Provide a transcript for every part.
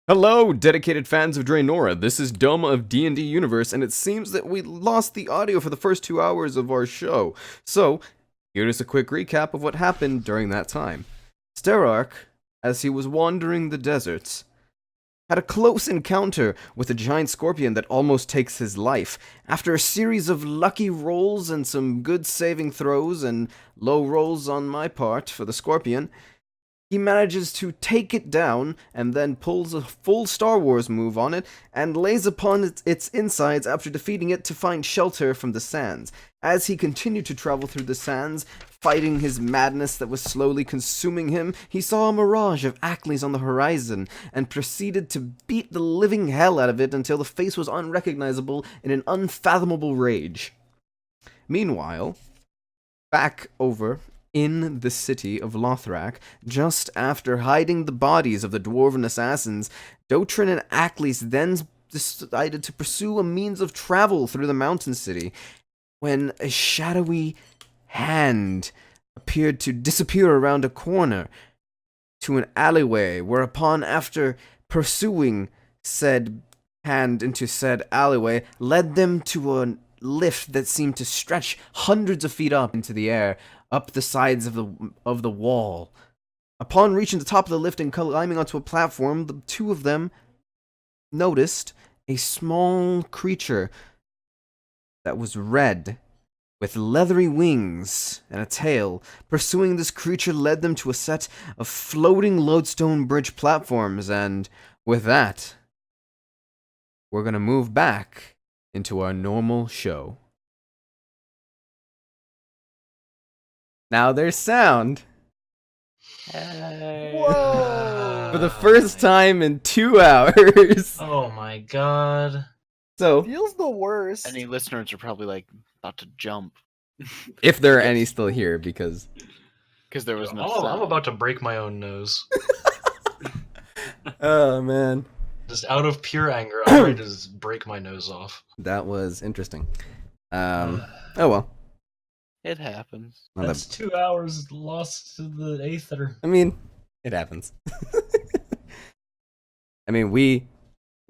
Hello, dedicated fans of Draenora. This is Doma of D&D Universe, and it seems that we lost the audio for the first 2 hours of our show. So, here's a quick recap of what happened during that time. Sterark, as he was wandering the deserts, had a close encounter with a giant scorpion that almost takes his life. After a series of lucky rolls and some good saving throws and low rolls on my part for the scorpion, he manages to take it down and then pulls a full Star Wars move on it and lays upon its insides after defeating it to find shelter from the sands. As he continued to travel through the sands, fighting his madness that was slowly consuming him, he saw a mirage of Ackley's on the horizon and proceeded to beat the living hell out of it until the face was unrecognizable in an unfathomable rage. Meanwhile, back over in the city of Lothrak, just after hiding the bodies of the dwarven assassins, Dotrin and Acklys then decided to pursue a means of travel through the mountain city, when a shadowy hand appeared to disappear around a corner to an alleyway, whereupon, after pursuing said hand into said alleyway, led them to a lift that seemed to stretch hundreds of feet up into the air, up the sides of the wall. Upon reaching the top of the lift and climbing onto a platform, the two of them noticed a small creature that was red, with leathery wings and a tail. Pursuing this creature led them to a set of floating lodestone bridge platforms, and with that, we're gonna move back into our normal show. Now there's sound. Hey. Whoa! For the first time in 2 hours. Oh my god. So, Feels the worst. Any listeners are probably like about to jump if there are any still here, because there was no I'm sound. about to break my own nose. oh man, Just out of pure anger, I'm ready to just break my nose off. that was interesting. Oh well. It happens. Not That's that- 2 hours lost to the aether. I mean, it happens. I mean, we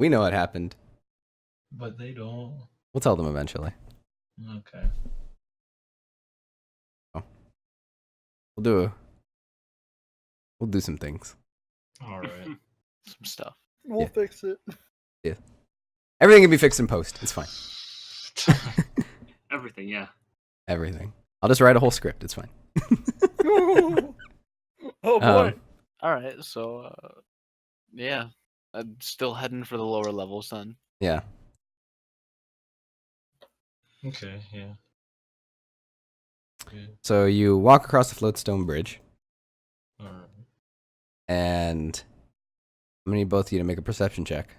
know it happened. But they don't. We'll tell them eventually. Okay. We'll do some things. Alright. Some stuff. We'll Yeah. fix it. Everything can be fixed in post. It's fine. Everything, yeah. Everything. I'll just write a whole script. It's fine. Oh boy. All right, so yeah, I'm still heading for the lower levels then. Yeah. Okay, yeah. Good. So you walk across the floatstone bridge, Alright. and I'm gonna need both of you to make a perception check.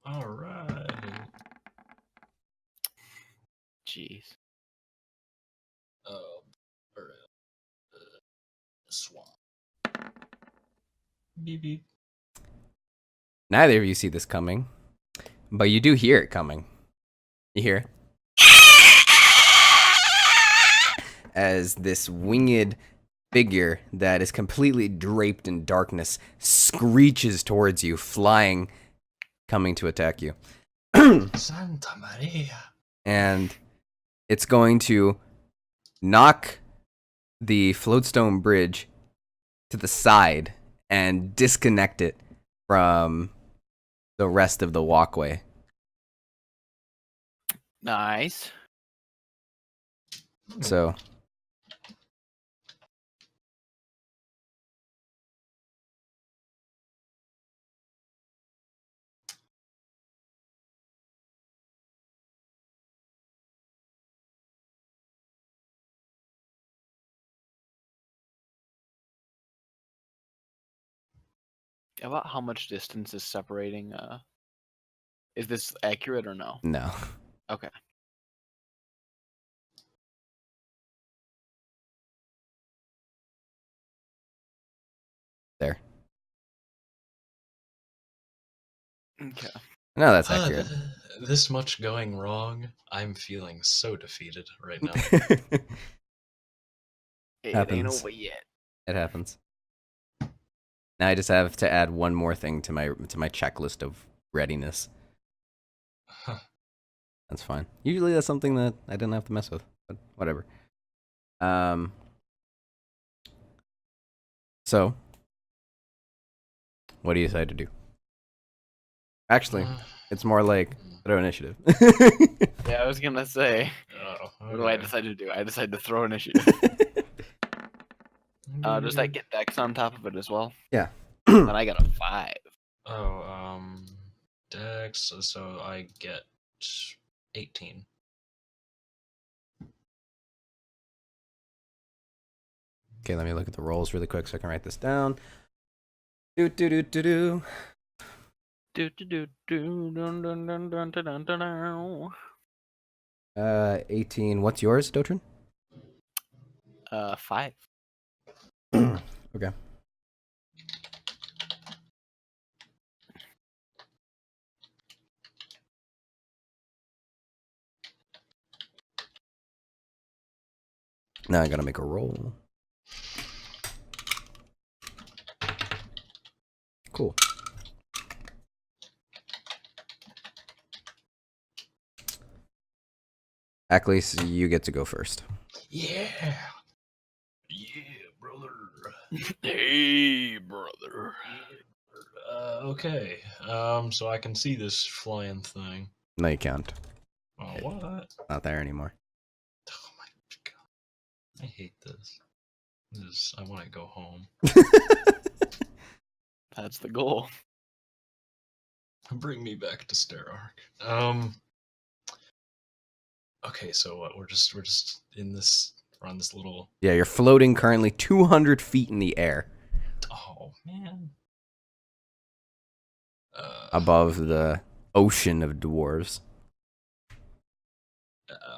Alright. Jeez. Swamp. Beep beep. Neither of you see this coming, but you do hear it coming. You hear it? As this winged figure that is completely draped in darkness screeches towards you, flying, coming to attack you. Santa Maria. And it's going to knock the floatstone bridge to the side and disconnect it from the rest of the walkway. Nice. So About how much distance is separating? Is this accurate or no? no. Okay. There. Okay. No, that's accurate. This much going wrong, I'm feeling so defeated right now. It ain't Happens. over yet. It happens. Now I just have to add one more thing to my checklist of readiness. Huh. That's fine. Usually that's something that I didn't have to mess with, but whatever. So, what do you decide to do? Actually, it's more like throw initiative. Yeah, I was gonna say. Oh, What do I okay. decide to do? I decide to throw initiative. Does that get Dex on top of it as well? Yeah. Then I got a 5. Oh, Dex. So I get 18. Okay, let me look at the rolls really quick so I can write this down. Do do do do do. Do do do do dun dun dun dun dun dun dun dun. 18. What's yours, Dotrin? 5. Okay. Now I gotta make a roll. Cool. Ackley, you get to go first. Yeah. Yeah, brother. Hey, brother. Okay. So I can see this flying thing. No, you can't. Oh, what? Not there anymore. Oh my god. I hate this. I want to go home. That's the goal. Bring me back to Starark. Okay, so what? We're just in this. We're on this little. Yeah, you're floating currently 200 feet in the air Oh man. above the ocean of dwarves.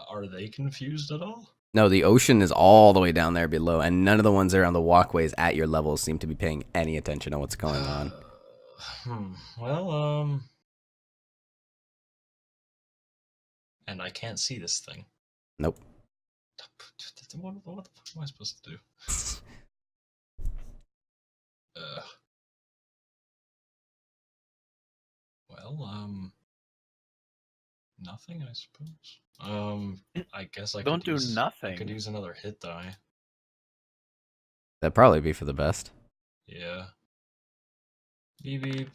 Are they confused at all? No, the ocean is all the way down there below, and none of the ones that are on the walkways at your level seem to be paying any attention on what's going on. Well, and I can't see this thing. Nope. What the fuck am I supposed to do? Well, nothing, I suppose. I guess I Don't could do use, nothing. I could use another hit die. That'd probably be for the best. Yeah. Beep beep.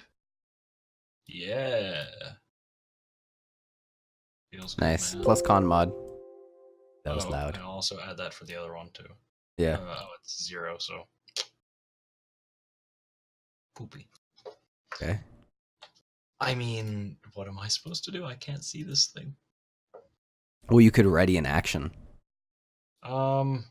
Yeah. Feels good, Nice. man. Plus con mod. That was Oh, loud. And I'll also add that for the other one too. Yeah. It's 0, so poopy. Okay. I mean, what am I supposed to do? I can't see this thing. Well, you could ready an action. All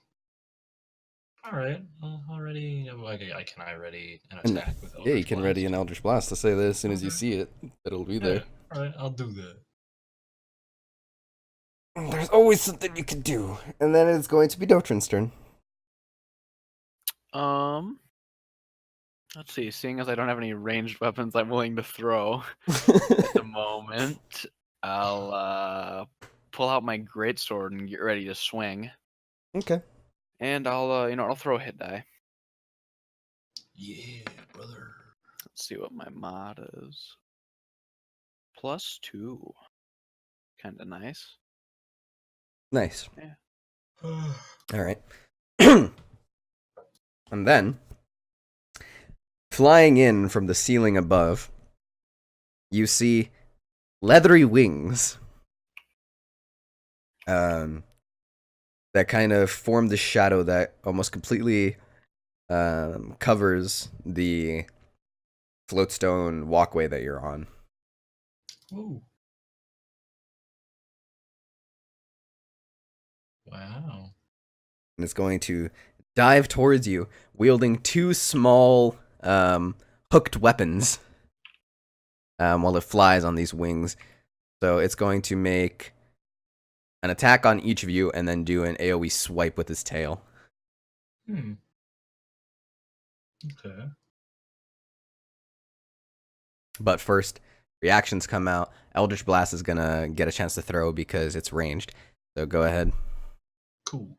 right. I'll ready. Can I ready an attack with Eldritch Yeah, you can Blast? ready an Eldritch Blast to say that as soon as you Okay. see it, it'll be Yeah. there. All right, I'll do that. There's always something you can do. And then it's going to be Dotrin's turn. Let's see. Seeing as I don't have any ranged weapons I'm willing to throw at the moment, I'll pull out my greatsword and get ready to swing. Okay. And I'll throw a hit die. Yeah, brother. Let's see what my mod is. +2. Kind of nice. Nice. Yeah. All right. And then, flying in from the ceiling above, you see leathery wings that kind of form the shadow that almost completely covers the floatstone walkway that you're on. Ooh. Wow. And it's going to dive towards you, wielding two small hooked weapons while it flies on these wings. So it's going to make an attack on each of you and then do an AoE swipe with its tail. Okay. But first, reactions come out. Eldritch Blast is going to get a chance to throw because it's ranged. So go ahead. Cool.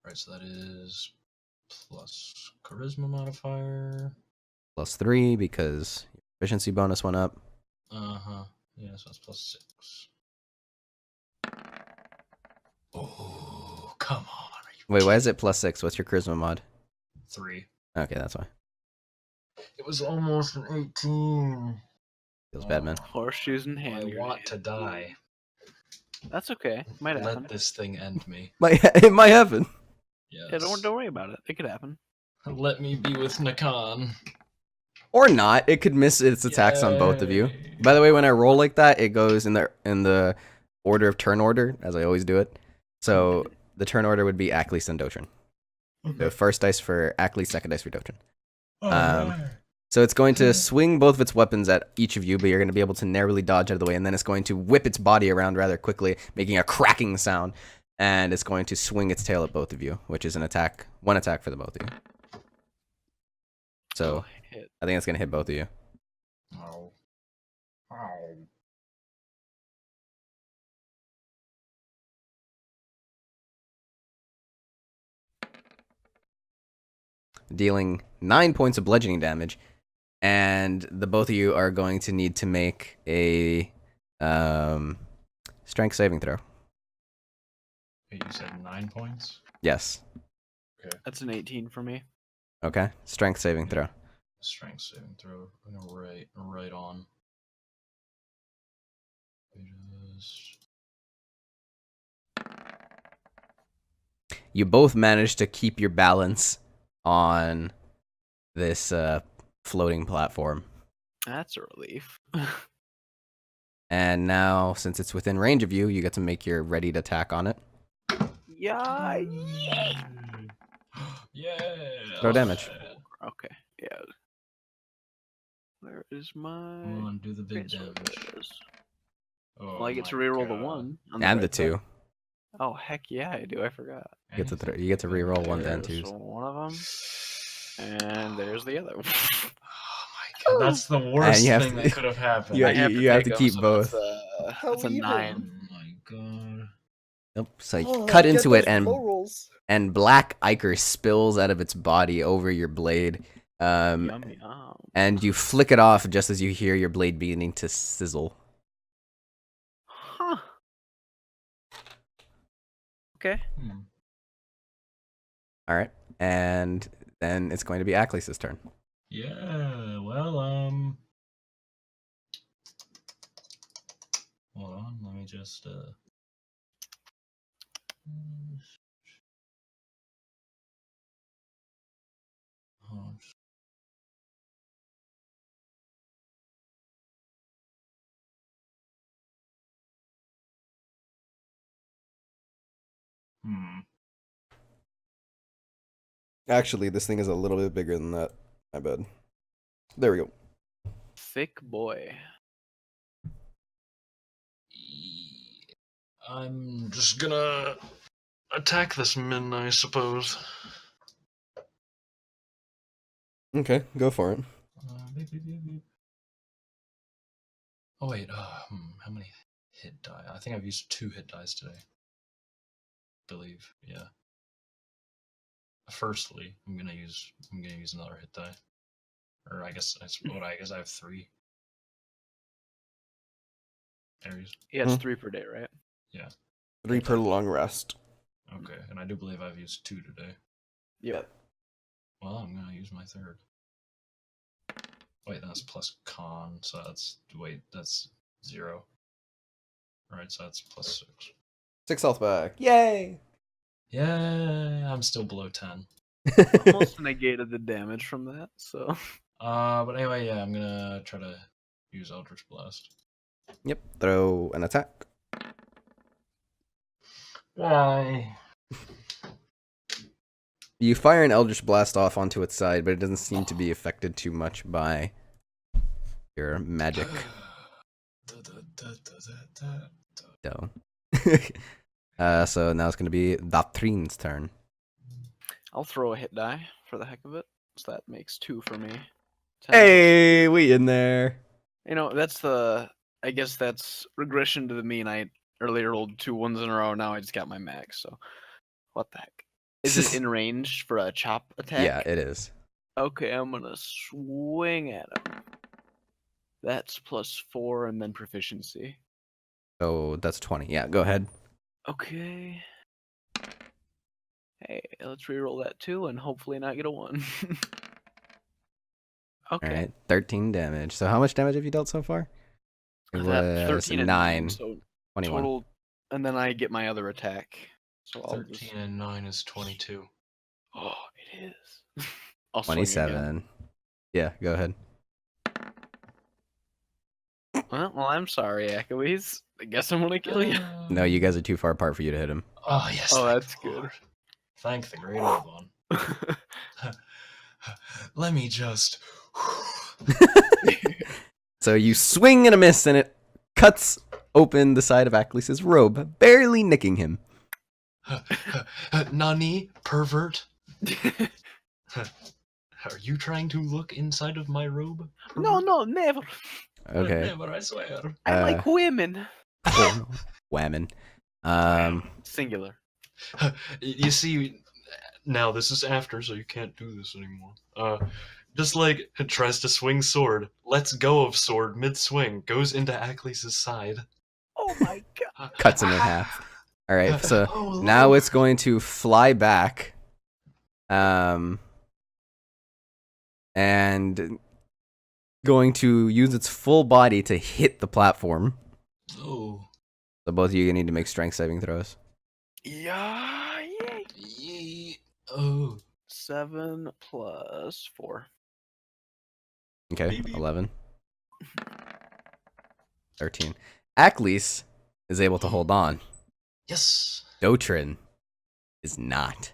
Right, so that is plus charisma modifier. +3 because your efficiency bonus went up. Yeah, so that's +6. Oh, come on. Wait, why is it +6? What's your charisma mod? 3. Okay, that's why. It was almost an 18. Feels bad, man. Horseshoes and hand I want grenades. to die. That's okay. Might happen. Let this thing end me. It might happen. Yes. Yeah, don't worry about it. It could happen. Let me be with Nakan. Or not. It could miss its attacks on both of you. Yay. By the way, when I roll like that, it goes in the order of turn order, as I always do it. So the turn order would be Aklis and Dotrin. The first dice for Aklis, second dice for Dotrin. So it's going to swing both of its weapons at each of you, but you're going to be able to narrowly dodge out of the way, and then it's going to whip its body around rather quickly, making a cracking sound, and it's going to swing its tail at both of you, which is one attack for the both of you. So Hit. I think it's going to hit both of you. Oh. Dealing 9 points of bludgeoning damage, and the both of you are going to need to make a strength saving throw. Wait, you said 9 points? Yes. Okay. That's an 18 for me. Okay. Strength saving throw. Strength saving throw. I'm gonna right on. You both managed to keep your balance on this floating platform. That's a relief. And now, since it's within range of you, you get to make your ready to attack on it. Yeah. Yeah. Throw damage. Okay. Yeah. Where is my? Come on, do the big Great sword? damage. There it is. Oh, Well, I get to my reroll the God. 1 on And the right side. 2. Oh heck yeah, I do. I forgot. You get to reroll 1s and There's 2s. one of them, and there's the other. Oh my God, that's the worst you have thing to- that could have happened. Yeah, I have you have take to 'em, keep so both. That's a How 9. Oh my God. Nope. So you Oh, cut get into those it, and flow rolls. black ichor spills out of its body over your blade. Yum yum. And you flick it off just as you hear your blade beginning to sizzle. Huh. Okay. All right, and then it's going to be Aklis' turn. Yeah, well, hold on, let me just, oh, Actually, this thing is a little bit bigger than that. My bad. There we go. Thick boy. I'm just gonna attack this min, I suppose. Okay, go for it. Beep, beep, beep, beep. Oh wait, how many hit die? I think I've used 2 hit dice today. Believe, yeah. Firstly, I'm gonna use another hit die, or I guess I have 3. Aries. Yeah, it's 3 per day, right? Yeah. 3 per long rest. Okay, and I do believe I've used 2 today. Yep. Well, I'm gonna use my 3rd. Wait, that's plus con, so that's 0. Alright, so that's plus 6. 6 health back. Yay! Yeah, I'm still below 10. Almost negated the damage from that, so. But anyway, yeah, I'm gonna try to use Eldritch Blast. Yep, throw an attack. Why? You fire an Eldritch Blast off onto its side, but it doesn't seem to be affected too much by your magic. So, so now it's going to be Dotrin's turn. I'll throw a hit die for the heck of it. So that makes 2 for me. 10. Hey, we in there. You know, I guess that's regression to the mean. I earlier rolled 2 1s in a row. Now I just got my max. So, what the heck? Is it in range for a chop attack? Yeah, it is. Okay, I'm gonna swing at him. That's +4 and then proficiency. So that's 20. Yeah, go ahead. Okay. Hey, let's reroll that too and hopefully not get a 1. Okay. All right, 13 damage. So how much damage have you dealt so far? It That was 13 and 9. so 21. total, and then I get my other attack. So I'll 13 just... and 9 is 22. Oh, it is. I'll swing again. 27. Yeah, go ahead. Well, I'm sorry, Echoes. I guess I'm gonna kill you. No, you guys are too far apart for you to hit him. Oh, yes. Oh, thank that's the good. Lord. Thank the great old one. Let me just... So you swing and a miss, and it cuts open the side of Ackles's robe, barely nicking him. Nani, pervert? Are you trying to look inside of my robe? No, never. Okay. Never, I swear. I like women. Whammon. Singular. You see, now this is after, so you can't do this anymore. Just like tries to swing sword, lets go of sword mid-swing, goes into Ackles's side. Oh my god. Cuts him in half. All right, so Oh, now Lord. it's going to fly back. And going to use its full body to hit the platform. Oh. So both of you need to make strength saving throws. Yeah, yay. Yee. Oh. 7 + 4. Okay, Beep, beep. 11. 13. Ackles is able to hold on. Yes. Dotrin is not.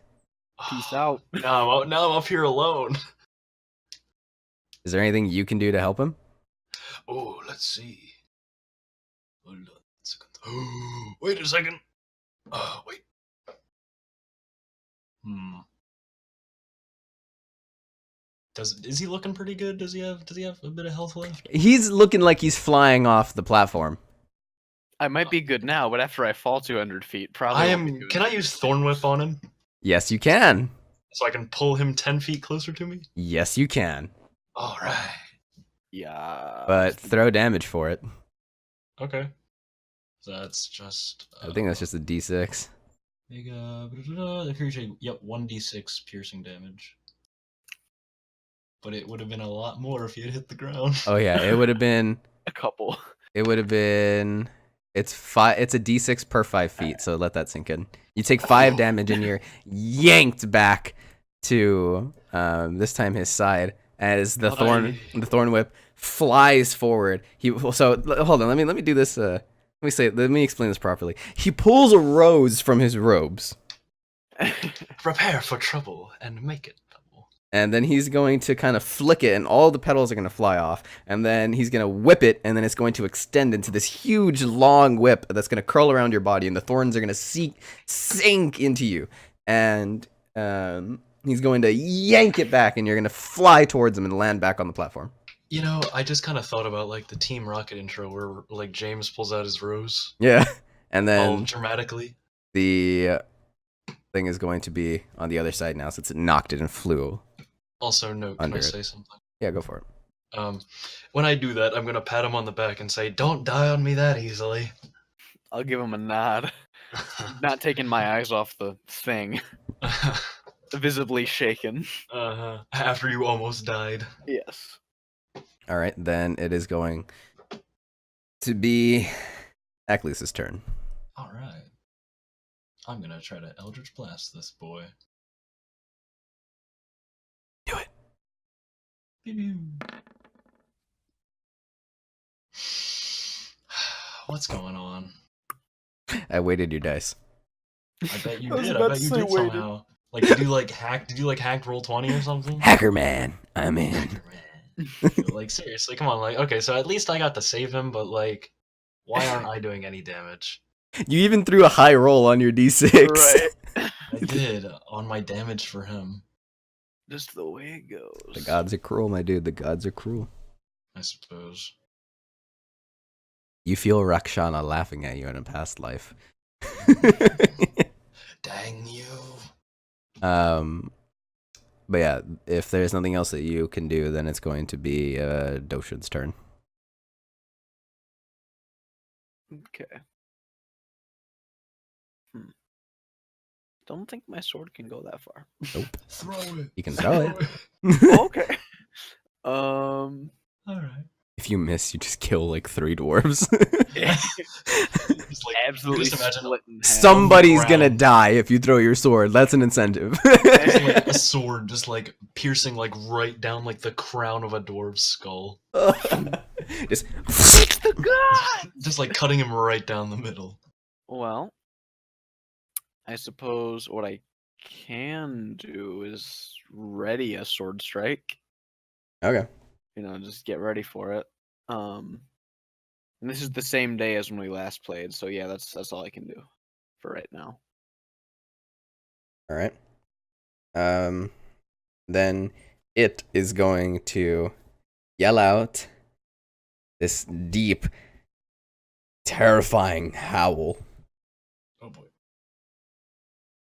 Peace out. Now I'm up here alone. Is there anything you can do to help him? Oh, let's see. Hold on a second. Wait a second. Wait. Is he looking pretty good? Does he have a bit of health left? He's looking like he's flying off the platform. I might be good now, but after I fall 200 feet, probably. won't be doing Can I use Thorn Whip on him? Yes, you can. So I can pull him 10 feet closer to me? Yes, you can. Alright. Yeah. But throw damage for it. Okay. So that's just... I think that's just a d6. The creature, yep, 1d6 piercing damage. But it would have been a lot more if he had hit the ground. Oh yeah, it would have been... a couple. It would have been... It's a d6 per 5 feet, so let that sink in. You take 5 damage and you're yanked back to this time his side as the thorn whip flies forward. So hold on, let me do this. Let me explain this properly. He pulls a rose from his robes. Prepare for trouble and make it double. And then he's going to kind of flick it, and all the petals are going to fly off. And then he's going to whip it, and then it's going to extend into this huge, long whip that's going to curl around your body, and the thorns are going to sink into you. And he's going to yank it back, and you're going to fly towards him and land back on the platform. You know, I just kind of thought about like the Team Rocket intro where like James pulls out his rose. Yeah. And All then dramatically. the thing is going to be on the other side now, since it knocked it and flew. Also, note, can Under I it. say something? Yeah, go for it. When I do that, I'm gonna pat him on the back and say, "Don't die on me that easily." I'll give him a nod. Not taking my eyes off the thing. Visibly shaken. After you almost died. Yes. All right, then it is going to be Ackles' turn. All right. I'm gonna try to Eldritch Blast this boy. Do it. Pew-pew. What's going on? I weighted your dice. I bet you I was did. I about bet to you say did weighted. somehow. Like, did you like hacked roll 20 or something? Hacker man, I'm in. Hacker man. Like, seriously, come on. Like, okay, so at least I got to save him, but like, why aren't I doing any damage? You even threw a high roll on your d6. Right. I did on my damage for him. Just the way it goes. The gods are cruel, my dude. The gods are cruel. I suppose. You feel Rakshana laughing at you in a past life. Dang you. But yeah, if there's nothing else that you can do, then it's going to be Doshin's turn. Okay. Don't think my sword can go that far. Nope. Throw it. You can throw it. Okay. All right. If you miss, you just kill like 3 dwarves. Just like, Absolutely just imagine split in half. Somebody's ground. gonna die if you throw your sword. That's an incentive. just like a sword just like piercing like right down like the crown of a dwarf's skull. Just It's the god! Just like cutting him right down the middle. Well, I suppose what I can do is ready a sword strike. okay. You know, just get ready for it. And this is the same day as when we last played, so yeah, that's all I can do for right now. All right. Then it is going to yell out this deep, terrifying howl. Oh boy.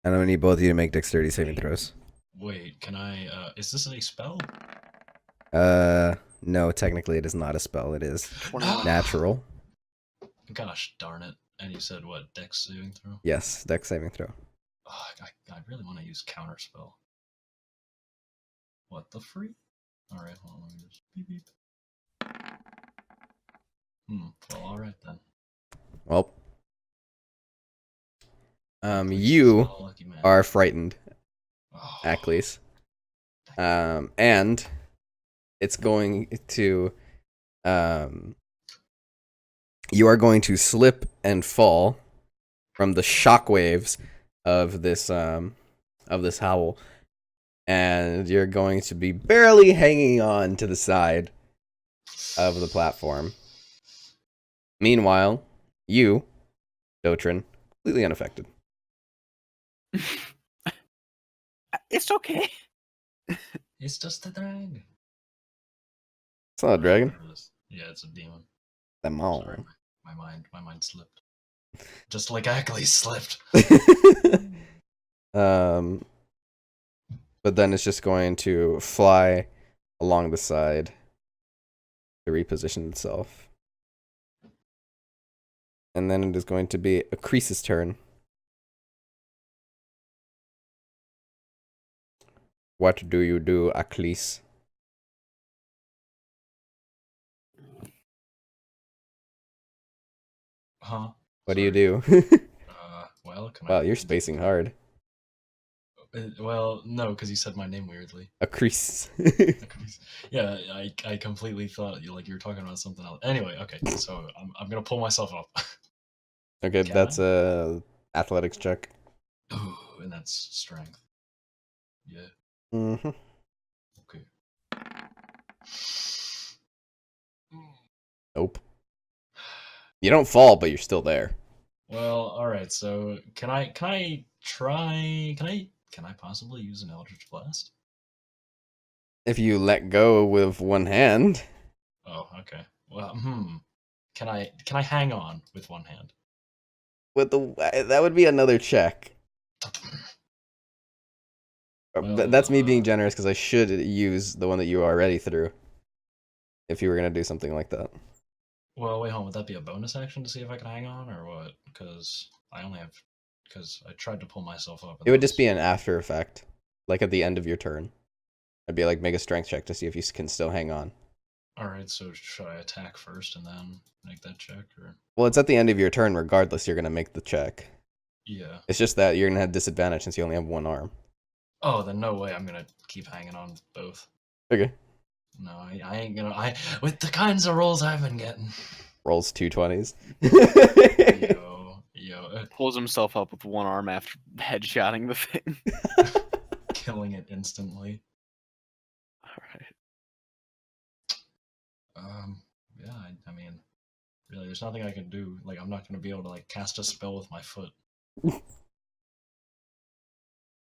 And I'm gonna need both of you to make dexterity saving throws. Wait, can I is this a spell? No, technically it is not a spell. It is 21. natural. Gosh darn it. And you said what, dex saving throw? Yes, dex saving throw. Oh, I really want to use counter spell. What the freak? Alright, hold on, let me just beep beep. Well, alright then. Well, Please, you not a lucky man. are frightened, Oh, Acklys. And it's going to, you are going to slip and fall from the shockwaves of this howl, and you're going to be barely hanging on to the side of the platform. Meanwhile, you, Dotrin, completely unaffected. It's okay. it's just a dragon. It's not a dragon. Yeah, it's a demon. Them Sorry, all. my mind slipped. Just like Ackley slipped. But then it's just going to fly along the side to reposition itself. And then it is going to be Akree's turn. What do you do, Aklis? Huh? What do you Sorry. do? Well, can Wow, I... you're spacing hard. Well, no, because you said my name weirdly. Akrees. Yeah, I completely thought you were talking about something else. Anyway, okay, so I'm gonna pull myself up. Okay, Can that's I? a athletics check. Ooh, and that's strength. Yeah. Mm-hmm. Okay. Nope. You don't fall, but you're still there. Well, all right. So can I possibly use an Eldritch Blast? If you let go with one hand. Oh, okay. Well, Can I hang on with one hand? With that would be another check. Well, That's me being generous because I should use the one that you already threw. If you were gonna do something like that. Well, wait, hold on. Would that be a bonus action to see if I can hang on, or what? Because I tried to pull myself up. It would just be an after effect, like at the end of your turn. It'd be like make a strength check to see if you can still hang on. All right. So should I attack first and then make that check, or? Well, it's at the end of your turn. Regardless, you're gonna make the check. Yeah. It's just that you're gonna have disadvantage since you only have one arm. Oh, then no way. I'm gonna keep hanging on with both. Okay. No, I ain't gonna. With the kinds of rolls I've been getting. Rolls 2 20s. Yo. Pulls himself up with one arm after headshotting the thing. Killing it instantly. Alright. Yeah, I mean, really, there's nothing I can do. Like, I'm not gonna be able to, cast a spell with my foot.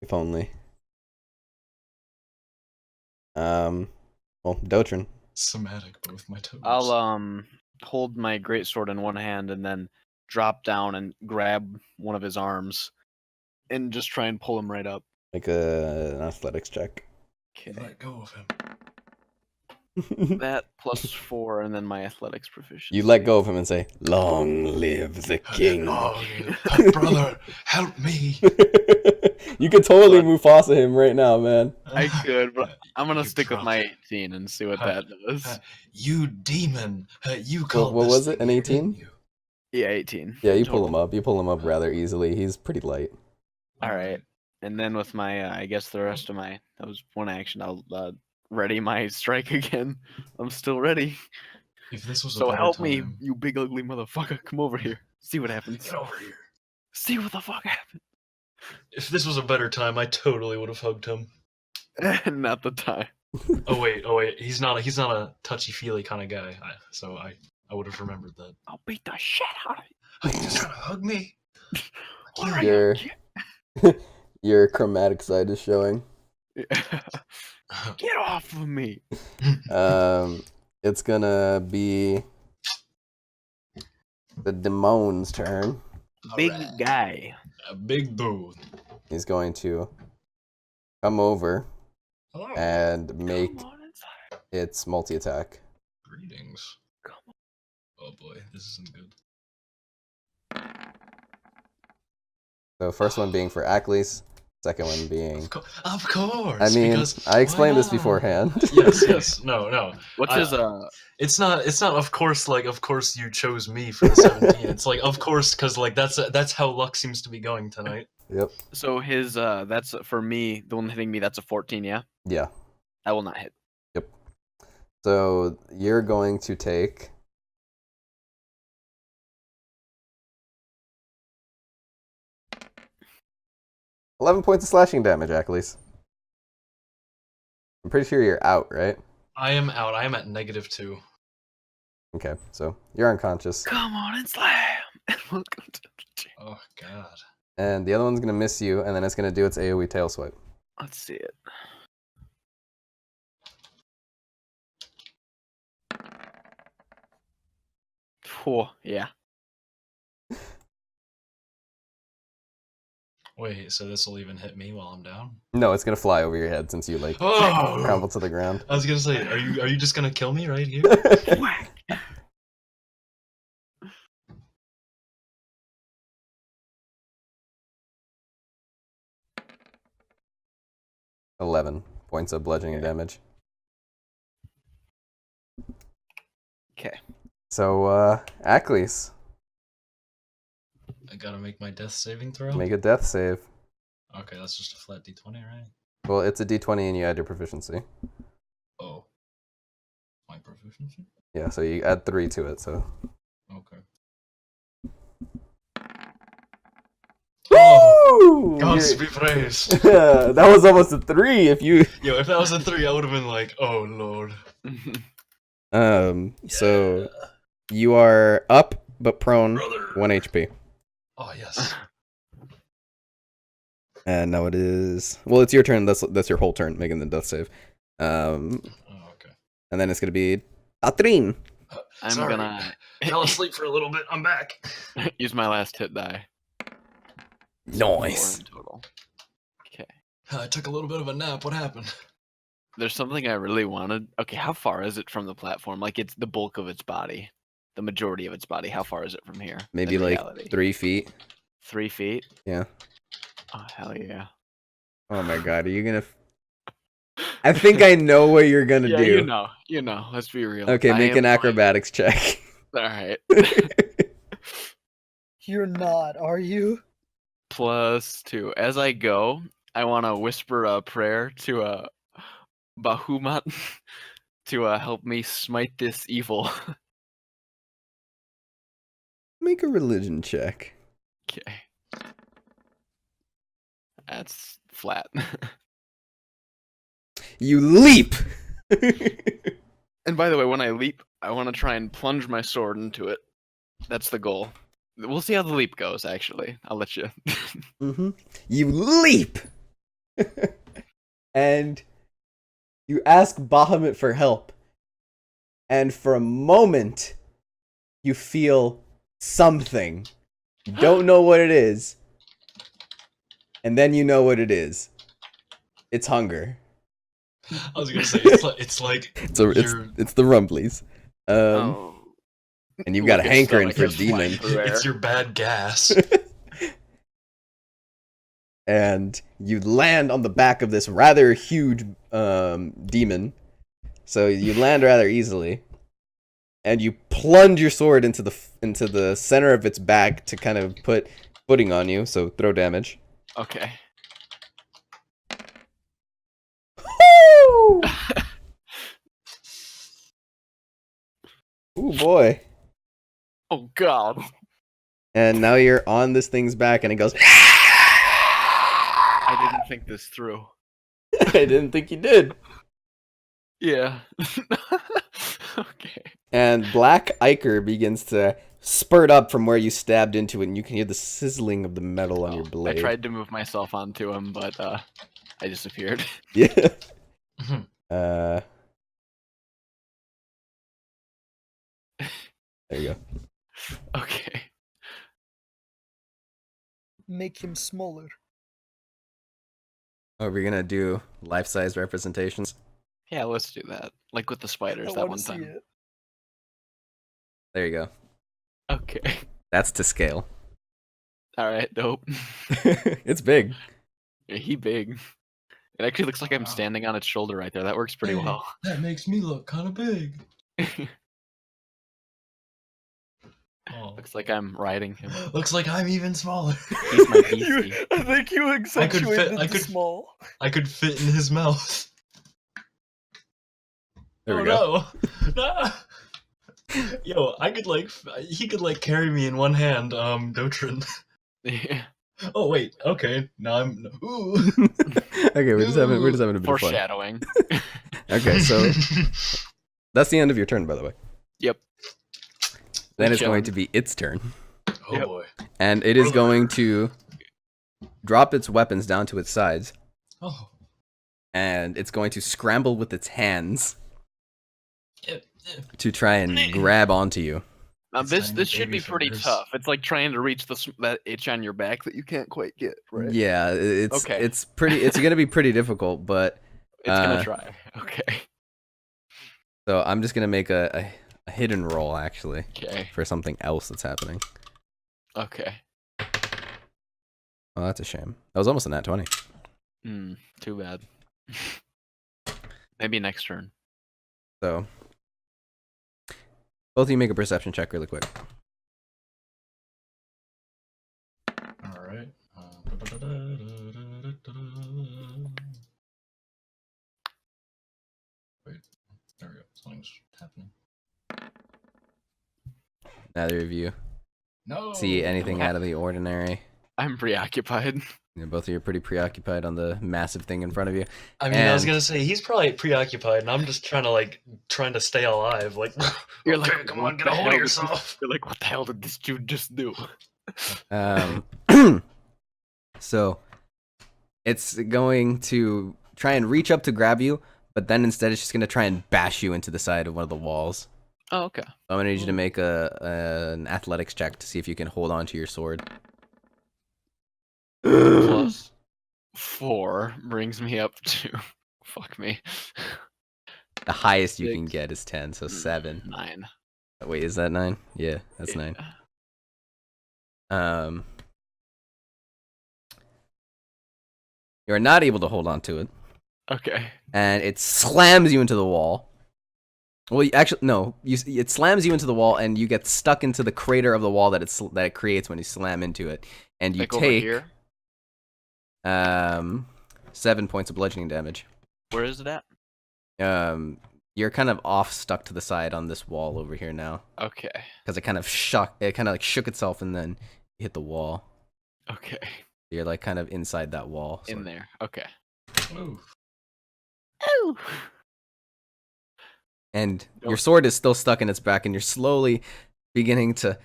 If only. Well, Dotrin. Somatic, but with my toes. I'll hold my greatsword in one hand and then drop down and grab one of his arms and just try and pull him right up. Make an athletics check. Okay. Let go of him. That +4 and then my athletics proficiency. You let go of him and say, "Long live the king." Oh, brother, help me. You could totally Mufasa him right now, man. I could, but I'm gonna You stick with dropped my it. 18 and see what that does. You demon. You called What this was it, thing an here, 18? didn't you? Yeah, 18. Yeah, you total. pull him up. You pull him up rather easily. He's pretty light. Alright. And then with my, I guess the rest of my, that was one action, I'll ready my strike again. I'm still ready. If this was a So better help time, me, you big ugly motherfucker. Come over here. See what happens. Get over here. See what the fuck happens. If this was a better time, I totally would have hugged him. Not the time. Oh wait. He's not a touchy-feely kind of guy. So I would have remembered that. I'll beat the shit out of Oh, you just trying to hug me? Your your chromatic side is showing. you. Get off of me. It's gonna be the demon's turn. Big Alright. guy. A big dude. He's going to come over Hello. and make Come on inside. its multi-attack. Greetings. Come on. Oh boy, this isn't good. So first one being for Aklis, second one being... Of course. I mean, because I explained why this not? beforehand. Yes. No. What's I- his It's not. Of course. Like, of course you chose me for the 17. It's like, of course, because like that's how luck seems to be going tonight. Yep. so his that's for me, the one hitting me, that's a 14, yeah? Yeah. I will not hit. So you're going to take... 11 points of slashing damage, Aklis. I'm pretty sure you're out, right? I am out. I am at -2. Okay, so you're unconscious. Come on and slam. And welcome to the gym. Oh god. And the other one's going to miss you, and then it's going to do its AoE tail swipe. Let's see it. Oh, yeah. Wait. So this will even hit me while I'm down? No, it's going to fly over your head since you, like, Oh. crumble to the ground. I was gonna say, are you just gonna kill me right here? Whack. 11 points of bludgeoning damage. Okay. So, Aklis, I gotta make my death saving throw. make a death save. Okay, that's just a flat D20, right? Well, it's a d20 and you add your proficiency. Oh. My proficiency? Yeah, so you add 3 to it, so... Okay. Woo! Gods You're- be praised. Yeah, that was almost a 3 if you... Yo, if that was a 3, I would have been like, oh lord. So you are up but prone, Brother. 1 HP. Oh yes. And now it is... Well, it's your turn. That's your whole turn, making the death save. Oh, okay. And then it's going to be Atrin. I'm Sorry. gonna Fell asleep for a little bit. I'm back. use my last hit die. Nice. 4 in total. Okay. I took a little bit of a nap. What happened? There's something I really wanted. Okay, how far is it from the platform? Like, it's the bulk of its body. The majority of its body. How far is it from here? Maybe in like reality? 3 feet. 3 feet? Yeah. Oh, hell yeah. Oh my god, are you going to... I think I know what you're going to Yeah, do. you know. Let's be real. Okay, I make am an acrobatics check. Alright. You're not, are you? +2. As I go, I want to whisper a prayer to Bahamut to help me smite this evil. Make a religion check. Okay. That's flat. You leap! And by the way, when I leap, I want to try and plunge my sword into it. That's the goal. We'll see how the leap goes, actually. I'll let you. Mm-hmm. You leap! And you ask Bahamut for help. And for a moment, you feel something. You don't know what it is. And then you know what it is. It's hunger. I was gonna say it's like It's you're the rumblies. Oh. And you've got a Look at hankering stomach for is flying demon. through air. it's your bad gas. And you land on the back of this rather huge demon. So you land rather easily. And you plunge your sword into the center of its back to kind of put footing on you, so throw damage. Okay. Woo! Ooh boy. Oh god. And now you're on this thing's back and it goes I didn't think this through. I didn't think you did. Yeah. Okay. And black ichor begins to spurt up from where you stabbed into it, and you can hear the sizzling of the metal on your blade. I tried to move myself onto him, but I disappeared. Yeah. There you go. Okay. Make him smaller. Oh, we're gonna do life-size representations. Yeah, let's do that. Like with the spiders I that want one to see time. it. There you go. Okay. That's to scale. All right, dope. It's big. Yeah, he big. It actually looks like I'm standing on its shoulder right there. That works pretty well. That makes me look kind of big. Oh. Looks like I'm riding him. Looks like I'm even smaller. He's my beastie. I think you accentuated I the could- small. I could fit in his mouth. There we go. No. Yo, he could like carry me in one hand, Dotrin. Yeah. Oh wait, okay. Now I'm ooh. Okay, we're just having a bit of fun. Foreshadowing. Okay, so that's the end of your turn, by the way. Yep. Then it's Chilling. going to be its turn. Oh Yep. boy. And it is going to drop its weapons down to its sides. Oh. And it's going to scramble with its hands Yeah. to try and grab onto you. Now It's this tiny should be baby pretty fingers. tough. It's like trying to reach that itch on your back that you can't quite get. Right. Yeah, it's Okay. it's gonna be pretty difficult, but It's gonna try. Okay. so I'm just gonna make a hidden roll actually Okay. for something else that's happening. Okay. Oh, that's a shame. That was almost a nat 20. Too bad. Maybe next turn. So both of you make a perception check really quick. All right. Wait. There we go. Something's happening. Neither of you No. see anything out of the ordinary. I'm preoccupied. Both of you are pretty preoccupied on the massive thing in front of you. I mean, I was And- gonna say he's probably preoccupied, and I'm just trying to stay alive. Like, You're okay, like, come what on, get the a hold hell of did yourself. You're like, what the hell did this dude just do? So it's going to try and reach up to grab you, but then instead it's just going to try and bash you into the side of one of the walls. Oh, okay. So I'm going to need you to make an athletics check to see if you can hold on to your sword. Plus 4 brings me up to fuck me. The highest you can 6. get is 10, so 7. 9. Wait, is that 9? Yeah, that's 9. You're not able to hold on to it, Okay. and it slams you into the wall. Well, actually, no. It slams you into the wall, and you get stuck into the crater of the wall that it creates when you slam into it, and you Like over take here? 7 points of bludgeoning damage. Where is it at? You're kind of off, stuck to the side on this wall over here now, Okay. because it kind of shook itself, and then hit the wall. Okay. You're like kind of inside that wall. In there. Okay. Ooh. Oh. And your Nope. sword is still stuck in its back, and you're slowly beginning to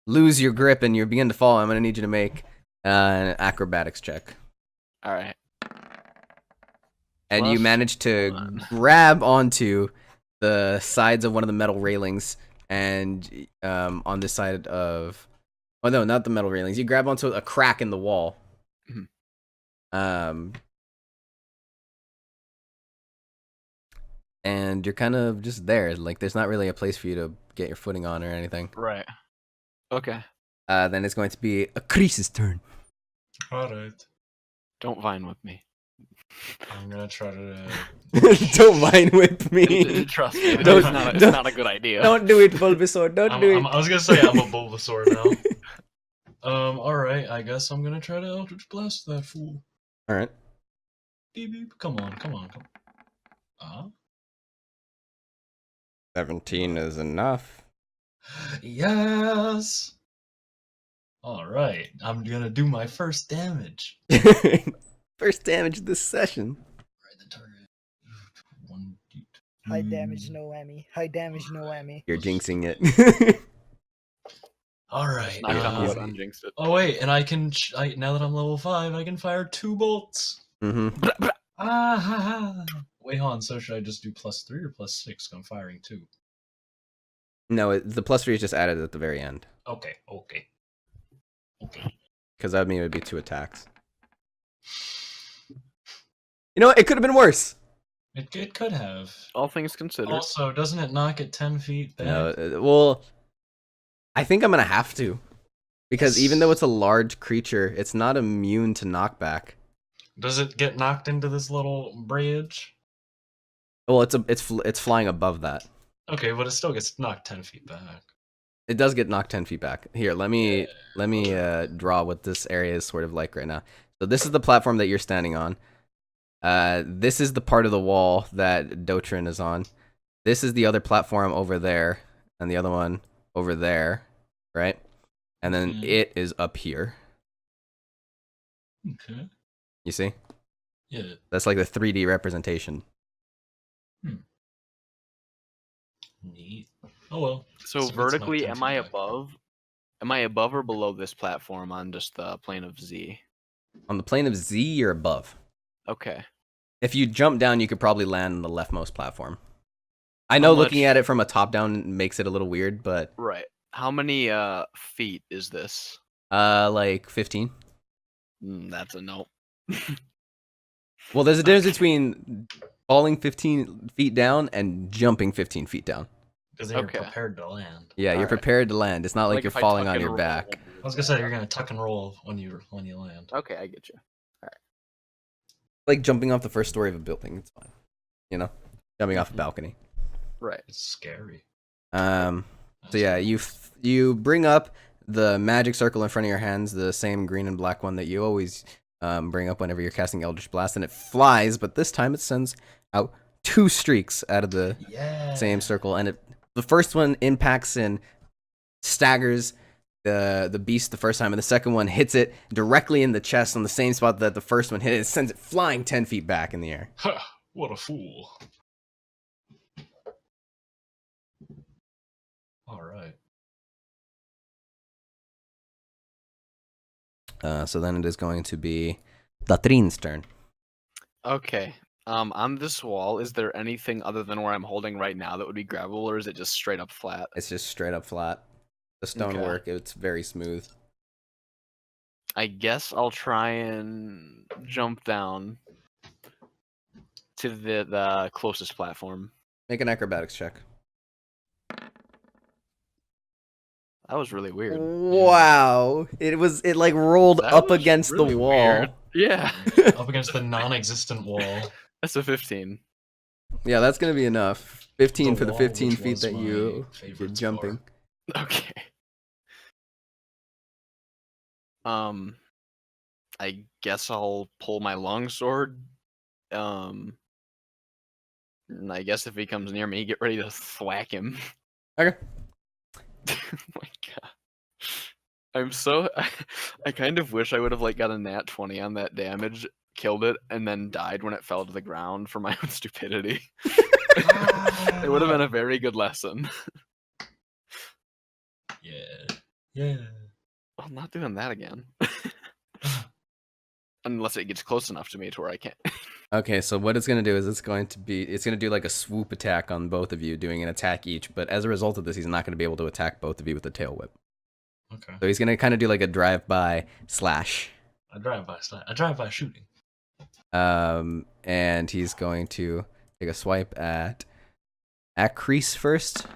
lose your grip, and you're beginning to fall. I'm going to need you to make an acrobatics check. All right. And you Plus manage to 1. grab onto the sides of one of the metal railings, and on this side of... Oh, no, not the metal railings. You grab onto a crack in the wall. Mhm. and you're kind of just there. Like, there's not really a place for you to get your footing on or anything. Right. Okay. Then it's going to be a Chris's turn. All right. Don't vine with me. I'm gonna try to. Don't mind with me. Trust me, it's Don't- not a good idea. Don't do it, Bulbasaur. Don't do it. I was gonna say I'm a Bulbasaur now. All right. I guess I'm gonna try to Eldritch Blast that fool. All right. Beep beep. Come on. 17 is enough. Yes. All right. I'm gonna do my first damage. First damage this session. Right, the target. 1d2. High damage, no whammy. High damage, no whammy. You're jinxing it. All right. Knock on wood, um, unjinx it. Oh wait, and I can now that I'm level 5, I can fire 2 bolts. Mm-hmm. Ah ha ha. Wait, hold on. So should I just do +3 or +6? I'm firing 2. No, the +3 is just added at the very end. Okay. Because that would mean it would be 2 attacks. You know what? It could have been worse. It could have. All things considered. Also, doesn't it knock it 10 feet back? No, well, I think I'm going to have to. Because even though it's a large creature, it's not immune to knockback. Does it get knocked into this little bridge? Well, it's flying above that. Okay, but it still gets knocked 10 feet back. It does get knocked 10 feet back. Here, let me draw what this area is sort of like right now. So this is the platform that you're standing on. This is the part of the wall that Dotrin is on. This is the other platform over there, and the other one over there, right? And then it is up here. Okay. You see? Yeah. That's like the 3D representation. Neat. Oh well. So it's not vertically, 10 am feet I back. above? Am I above or below this platform on just the plane of Z? On the plane of Z, you're above. Okay. If you jump down, you could probably land on the leftmost platform. I know looking at it from a top-down makes it a little weird, but... Right. How many feet is this? Like 15. That's a no. Well, there's a difference between falling 15 feet down and jumping 15 feet down. Because you're Okay. prepared to land. Yeah, you're Alright. prepared to land. It's not like you're if I falling tuck on and your roll, back. it won't I be was gonna say you're gonna tuck and roll when you land. Okay, I get you. Like jumping off the first story of a building. It's fine. You know? Jumping off a balcony. Right. It's scary. So yeah, you bring up the magic circle in front of your hands, the same green and black one that you always bring up whenever you're casting Eldritch Blast, and it flies, but this time it sends out 2 streaks out of the same circle, and the first one impacts and staggers the beast the first time, and the second one hits it directly in the chest on the same spot that the first one hit it. It sends it flying 10 feet back in the air. Ha! What a fool. All right. So then it is going to be Datrin's turn. Okay. On this wall, is there anything other than where I'm holding right now that would be grabbable, or is it just straight up flat? It's just straight up flat. The stonework, it's very smooth. I guess I'll try and jump down to the closest platform. Make an acrobatics check. That was really weird. Wow. It like rolled That up was against really the wall. weird. Yeah. Up against the non-existent wall. That's a 15. Yeah, that's going to be enough. 15 The for the wall, 15 which feet was that my you're favorite jumping. Okay. I guess I'll pull my longsword. And I guess if he comes near me, get ready to thwack him. Okay. Oh my god. I'm so I kind of wish I would have like got a nat 20 on that damage, killed it, and then died when it fell to the ground for my own stupidity. It would have been a very good lesson. Yeah. I'm not doing that again. Unless it gets close enough to me to where I can't. Okay, so what it's going to do is it's going to do like a swoop attack on both of you, doing an attack each, but as a result of this, he's not going to be able to attack both of you with a tail whip. Okay. So he's going to kind of do like a drive-by slash. A drive-by shooting. And he's going to take a swipe at Acrease first,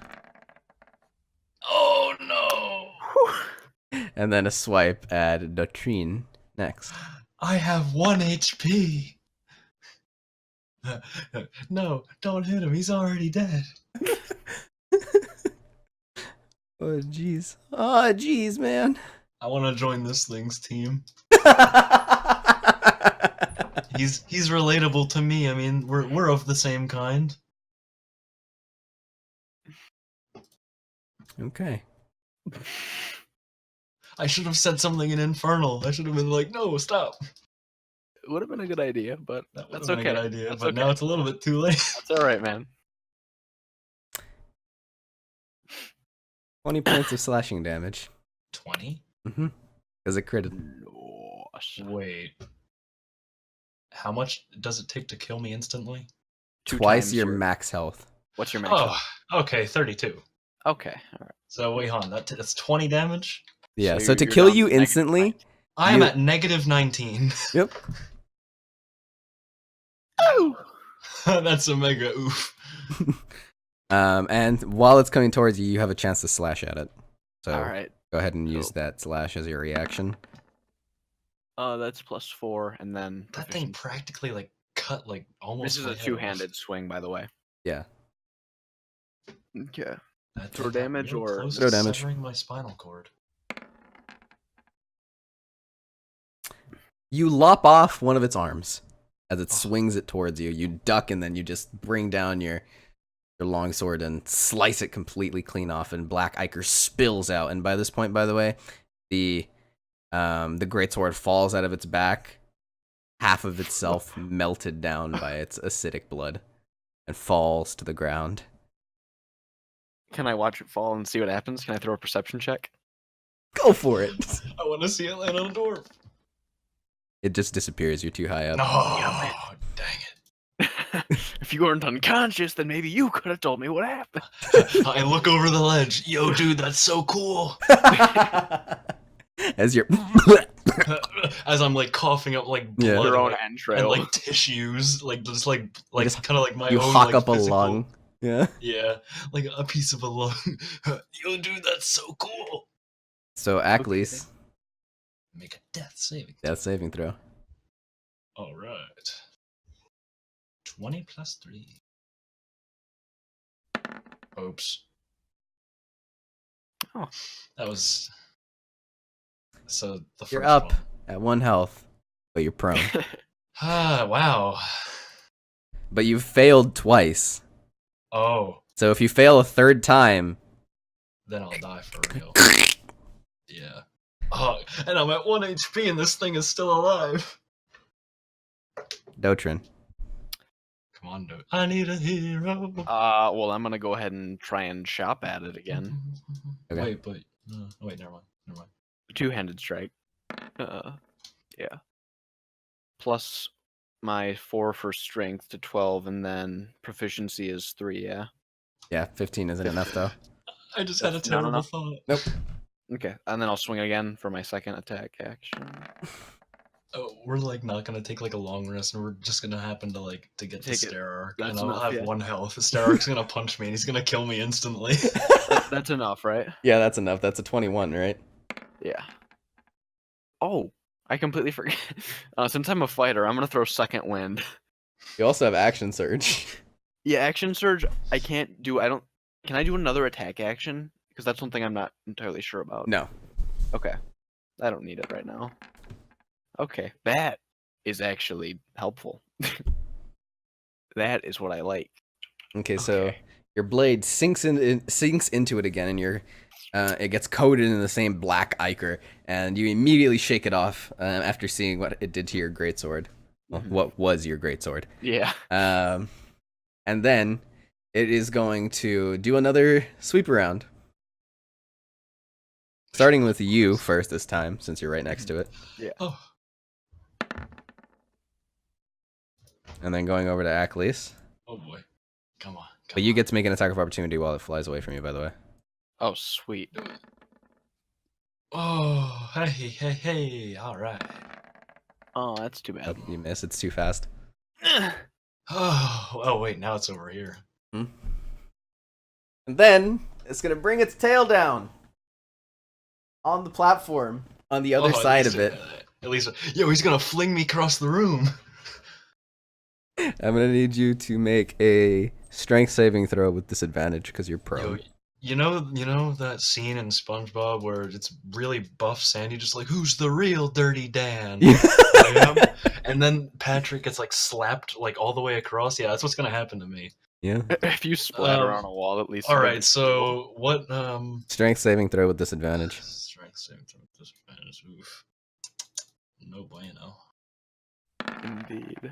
Oh no! and then a swipe at Doctrine next. I have 1 HP. No, don't hit him. He's already dead. Oh jeez. Oh jeez, man. I want to join this thing's team. He's relatable to me. I mean, we're of the same kind. Okay. I should have said something in Infernal. I should have been like, no, stop. It would have been a good idea, but That would that's have been okay. a good idea, That's but okay. now it's a little bit too late. That's all right, man. 20 points of slashing damage. 20? Mm-hmm. Because it critted. Wait. How much does it take to kill me instantly? Twice your max health. What's your max health? Oh, okay, 32. Okay, all right. So wait, hold on. That's 20 damage? Yeah, So so to you're kill down you to negative instantly. 9. I am You- at negative 19. Yep. That's a mega oof. And while it's coming towards you, you have a chance to slash at it. So All right. go ahead and use Cool. that slash as your reaction. That's +4, and then That thing proficiency. practically like cut like almost. This is my a head two-handed swing, by the way. Yeah. Okay. off. That throw thing got damage real or- close Throw to damage. severing my spinal cord. You lop off one of its arms as it Oh. swings it towards you. You duck and then you just bring down your longsword and slice it completely clean off, and black ichor spills out. And by this point, by the way, the greatsword falls out of its back, half of itself melted down by its acidic blood, and falls to the ground. Can I watch it fall and see what happens? Can I throw a perception check? Go for it. I want to see it land on a dwarf. It just disappears. You're too high up. No, dang it. If you weren't unconscious, then maybe you could have told me what happened. I look over the ledge. Yo, dude, that's so cool. As you're As I'm like coughing up like Yeah. blood Your own and entrail. like tissues, like just like just- kind of like my you own hawk like, up a physical- lung. Yeah. Yeah, like a piece of a lung. Yo, dude, that's so cool. So Aklis, Make a death saving. death saving throw. All right. 20 plus 3. Oops. Oh. That was. So the 1st You're up one. at 1 health, but you're prone. Ah, wow. But you've failed twice. Oh, So if you fail a third time, then I'll die for real. Yeah. Oh, and I'm at 1 HP and this thing is still alive. Dotrin. Come on, dude. I need a hero. Well, I'm gonna go ahead and try and chop at it again. Okay. Wait, but wait, never mind. Never mind. Two-handed strike. Yeah. Plus my 4 for strength to 12, and then proficiency is 3. Yeah. Yeah, 15 isn't enough though. I just had a That's not terrible enough? thought. Nope. Okay, and then I'll swing again for my second attack action. Oh, we're like not gonna take like a long rest, and we're just gonna happen to like to get to Take it. Starark, That's and I'll enough, have yeah. 1 health. Starark's gonna punch me, and he's gonna kill me instantly. That's enough, right? Yeah, that's enough. That's a 21, right? Yeah. Oh, I completely forget. Since I'm a fighter, I'm gonna throw second wind. You also have action surge. Yeah, action surge. I can't do. I don't. Can I do another attack action? Because that's one thing I'm not entirely sure about. No. Okay. I don't need it right now. Okay, that is actually helpful. That is what I like. Okay, so Okay. your blade sinks into it again, and it gets coated in the same black ichor, and you immediately shake it off after seeing what it did to your greatsword. Well, Mhm. what was your greatsword? Yeah. And then it is going to do another sweep around. Starting with you first this time, since you're right next to it. Oh, And then going over to Aklis. oh boy. Come on. But you get to make an attack of opportunity while it flies away from you, by the way. Oh, sweet. Oh, hey. All right. Oh, that's too Oh, bad. you miss. It's too fast. Oh, wait. Now it's over here. Hmm? And then it's gonna bring its tail down on the platform on the other side of it. At least, yo, he's gonna fling me across the room. I'm gonna need you to make a strength saving throw with disadvantage because you're prone. Yo, you know that scene in SpongeBob where it's really buff Sandy, just like, who's the real Dirty Dan? I am. And then Patrick gets like slapped like all the way across. Yeah, that's what's gonna happen to me. Yeah. If you splatter on a wall, at least. All right, so what? Strength saving throw with disadvantage. Strength saving throw with disadvantage. Oof. No bueno. Indeed.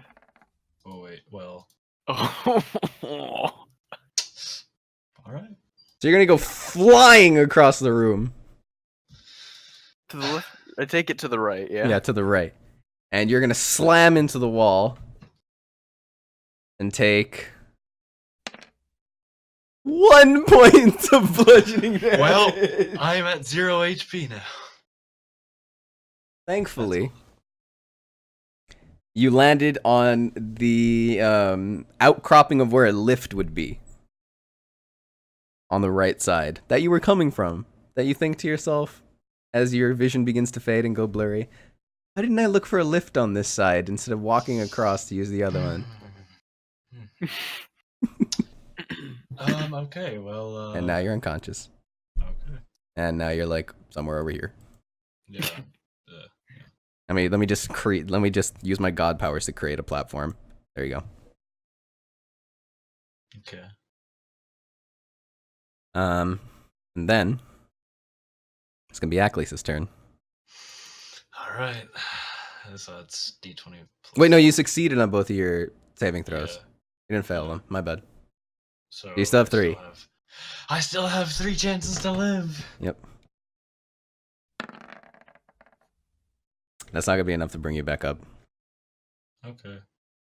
Oh wait, well. Oh. All right. So you're gonna go flying across the room. To the left. I take it to the right. Yeah. Yeah, to the right. And you're gonna slam into the wall and take 1 point of bludgeoning damage. Well, I'm at 0 HP now. Thankfully, you landed on the outcropping of where a lift would be. On the right side. That you were coming from. That you think to yourself, as your vision begins to fade and go blurry, why didn't I look for a lift on this side instead of walking across to use the other one? Okay, well, And now you're unconscious. okay. And now you're like somewhere over here. Yeah. I mean, let me just use my god powers to create a platform. There you go. Okay. And then it's gonna be Aklis' turn. All right. So it's D20. Plus. Wait, no, you succeeded on both of your saving throws. Yeah. You didn't fail them. My bad. So You still have 3. I still have 3 chances to live. Yep. That's not gonna be enough to bring you back up. Okay.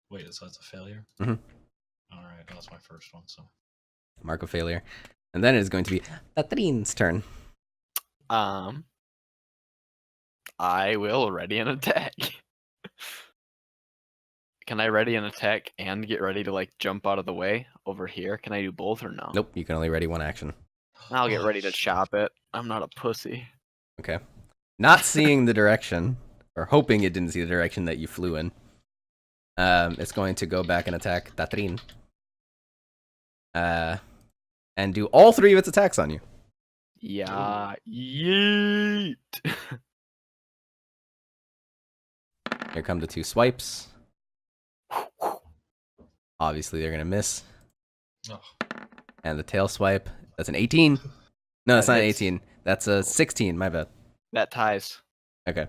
Wait, so that's a failure? Mhm. All right, that's my first one, so. Mark of failure. And then it is going to be Tatrin's turn. I will ready an attack. Can I ready an attack and get ready to like jump out of the way over here? Can I do both or no? Nope, you can only ready one action. I'll get Oh, ready to shit. chop it. I'm not a pussy. Okay. Not seeing the direction, or hoping it didn't see the direction that you flew in, it's going to go back and attack Tatrin. And do all 3 of its attacks on you. Yeah. Yeet. Here come the 2 swipes. Obviously, they're going to miss. Oh. And the tail swipe, that's an 18. No, that's That not an hits. 18. That's a 16, my bad. That ties. Okay.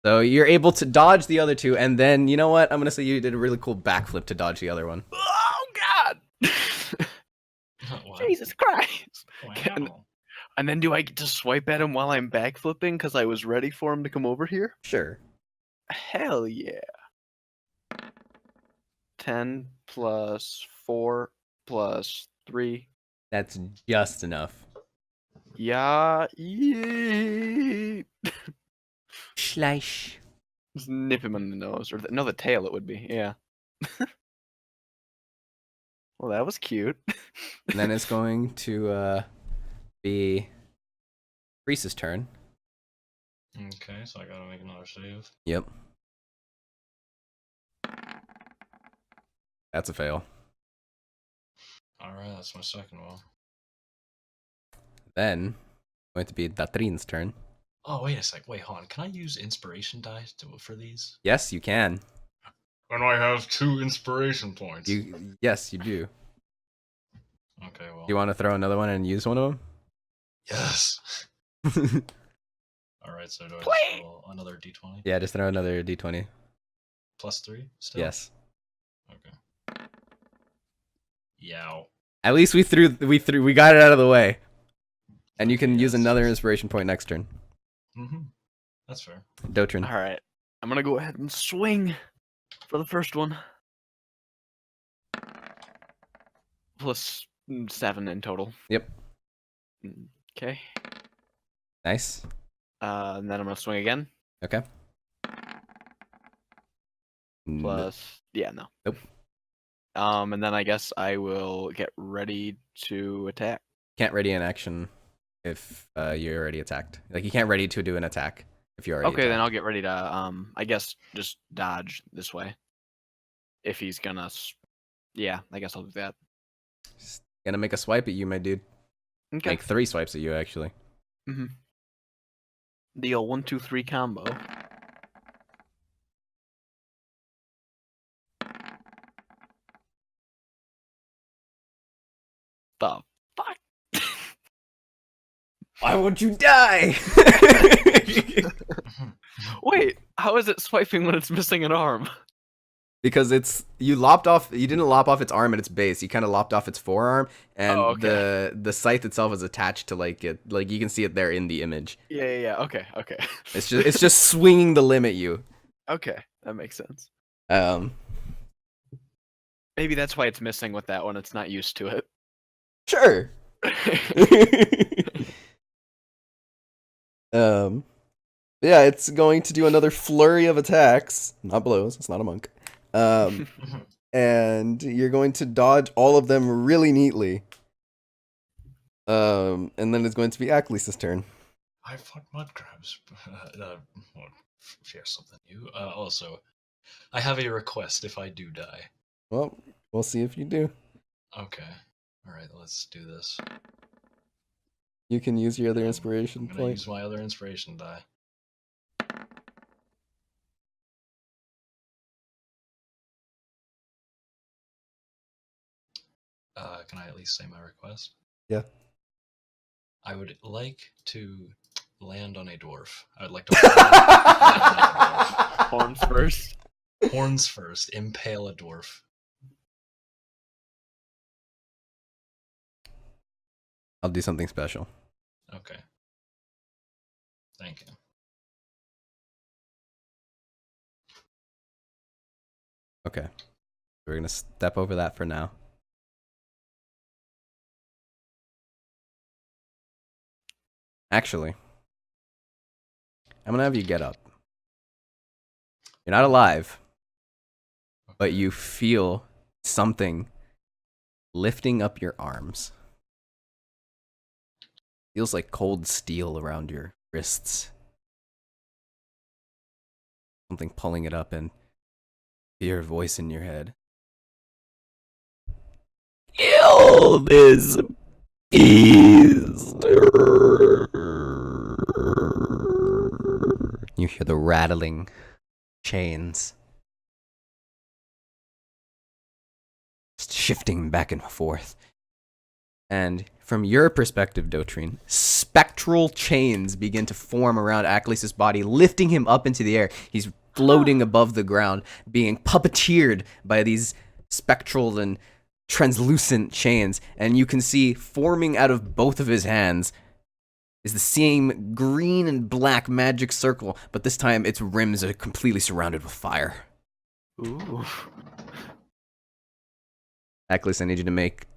So you're able to dodge the other 2, and then, you know what? I'm going to say you did a really cool backflip to dodge the other one. Oh God! Wow. Jesus Christ! Wow. And then do I get to swipe at him while I'm backflipping because I was ready for him to come over here? Sure. Hell yeah! 10 plus 4 plus 3. That's just enough. Yeah. Yeet. Schleish. Just nip him in the nose, or no, the tail. It would be. Yeah. Well, that was cute. And then it's going to be Reese's turn. Okay, so I gotta make another save. Yep. That's a fail. Alright, that's my second one. Then, going to be Tatrin's turn. Oh, wait a sec. Wait, hold on. Can I use inspiration dice for these? Yes, you can. When I have 2 inspiration points. Yes, you do. Okay, well. Do you want to throw another one and use one of Yes! them? Alright, so do I just roll another d20? Yeah, just throw another d20. Plus 3 still? Yes. Okay. Yow. At least we got it out of the way. And you can use another inspiration point next turn. Mm-hmm. That's fair. Dotrin. All right, I'm gonna go ahead and swing for the first one. Plus 7 in total. Yep. Okay. Nice. And then I'm gonna swing again. Okay. Plus, yeah, no. Nope. And then I guess I will get ready to attack. Can't ready an action if you're already attacked. Like, you can't ready to do an attack if you're already Okay, then attacked. I'll get ready to I guess just dodge this way. If he's gonna, yeah, I guess I'll do that. Just gonna make a swipe at you, my dude. Okay. Make 3 swipes at you, actually. Mm-hmm. The old 1, 2, 3 combo. The fuck? Why won't you die? Wait, how is it swiping when it's missing an arm? Because you didn't lop off its arm at its base. You kind of lopped off its forearm, and okay. the scythe itself is attached to like you can see it there in the image. Yeah. Okay. It's just swinging the limb at you. Okay, that makes sense. Maybe Maybe that's why it's missing with that one. It's not used to it. sure. Yeah, it's going to do another flurry of attacks, not blows. It's not a monk. And you're going to dodge all of them really neatly. And then it's going to be Aklis's turn. I fought mud crabs. Share something new. Also, I have a request if I do die. Well, we'll see if you do. Okay. Alright, let's do this. You can use your other inspiration I'm gonna point. use my other inspiration die. Can I at least say my request? Yeah. I would like to land on a dwarf. I would like to land on a dwarf. Horns first. Horns first. Impale a dwarf. I'll do something special. Okay. Thank you. Okay. We're gonna step over that for now. Actually, I'm gonna have you get up. You're not alive, but you feel something lifting up your arms. Feels like cold steel around your wrists. Something pulling it up, and hear a voice in your head. Kill this beast. You hear the rattling chains. Just shifting back and forth. And from your perspective, Dotrine, spectral chains begin to form around Aklis's body, lifting him up into the air. He's floating above the ground, being puppeteered by these spectral and translucent chains. And you can see forming out of both of his hands is the same green and black magic circle, but this time its rims are completely surrounded with fire. Ooh. Aklis, I need you to make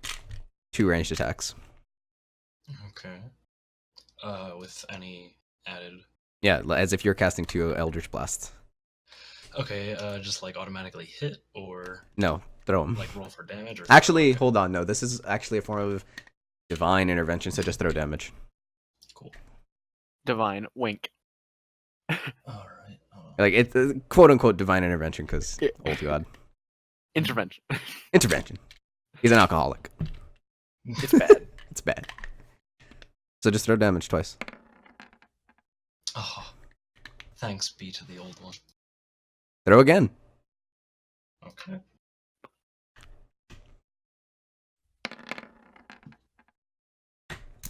2 ranged attacks. Okay. With any added... Yeah, as if you're casting 2 Eldritch Blasts. Okay, just like automatically hit, or... No, throw them. Like roll for damage, or... Actually, hold on, no, this is actually a form of divine intervention, so just throw damage. Cool. Divine wink. Alright. Like, it's quote-unquote divine intervention, because, oh god. Intervention. Intervention. He's an alcoholic. It's bad. It's bad. So just throw damage twice. Oh, thanks be to the old one. Throw again. Okay.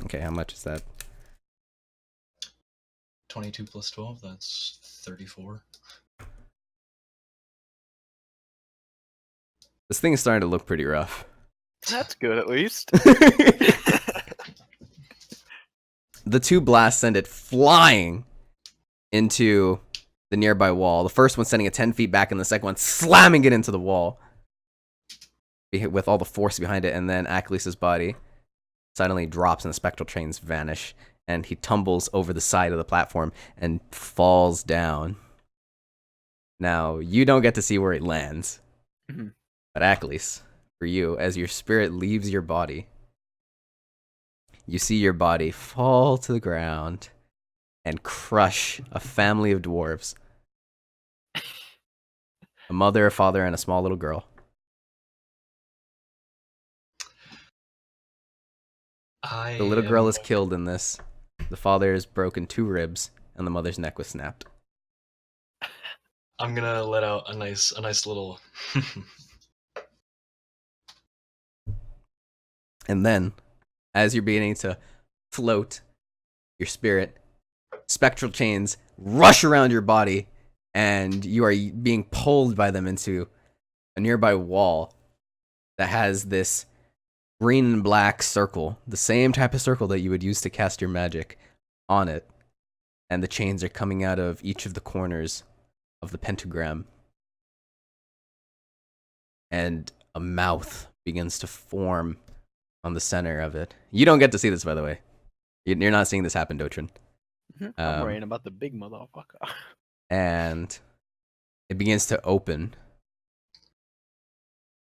Okay, how much is that? 22 plus 12, that's 34. This thing is starting to look pretty rough. That's good, at least. The 2 blasts send it flying into the nearby wall. The first one sending it 10 feet back, and the second one slamming it into the wall with all the force behind it. And then Aklis's body suddenly drops, and the spectral chains vanish, and he tumbles over the side of the platform and falls down. Now, you don't get to see where he lands, Mhm. but Aklis, for you, as your spirit leaves your body, you see your body fall to the ground and crush a family of dwarves. A mother, a father, and a small little girl. The little girl is killed in this. The father is broken 2 ribs, and the mother's neck was snapped. I'm gonna let out a nice little. And then, as you're beginning to float, your spirit, spectral chains rush around your body, and you are being pulled by them into a nearby wall that has this green and black circle, the same type of circle that you would use to cast your magic on it. And the chains are coming out of each of the corners of the pentagram. And a mouth begins to form on the center of it. You don't get to see this, by the way. You're not seeing this happen, Dotrin. I'm worrying about the big motherfucker. And it begins to open.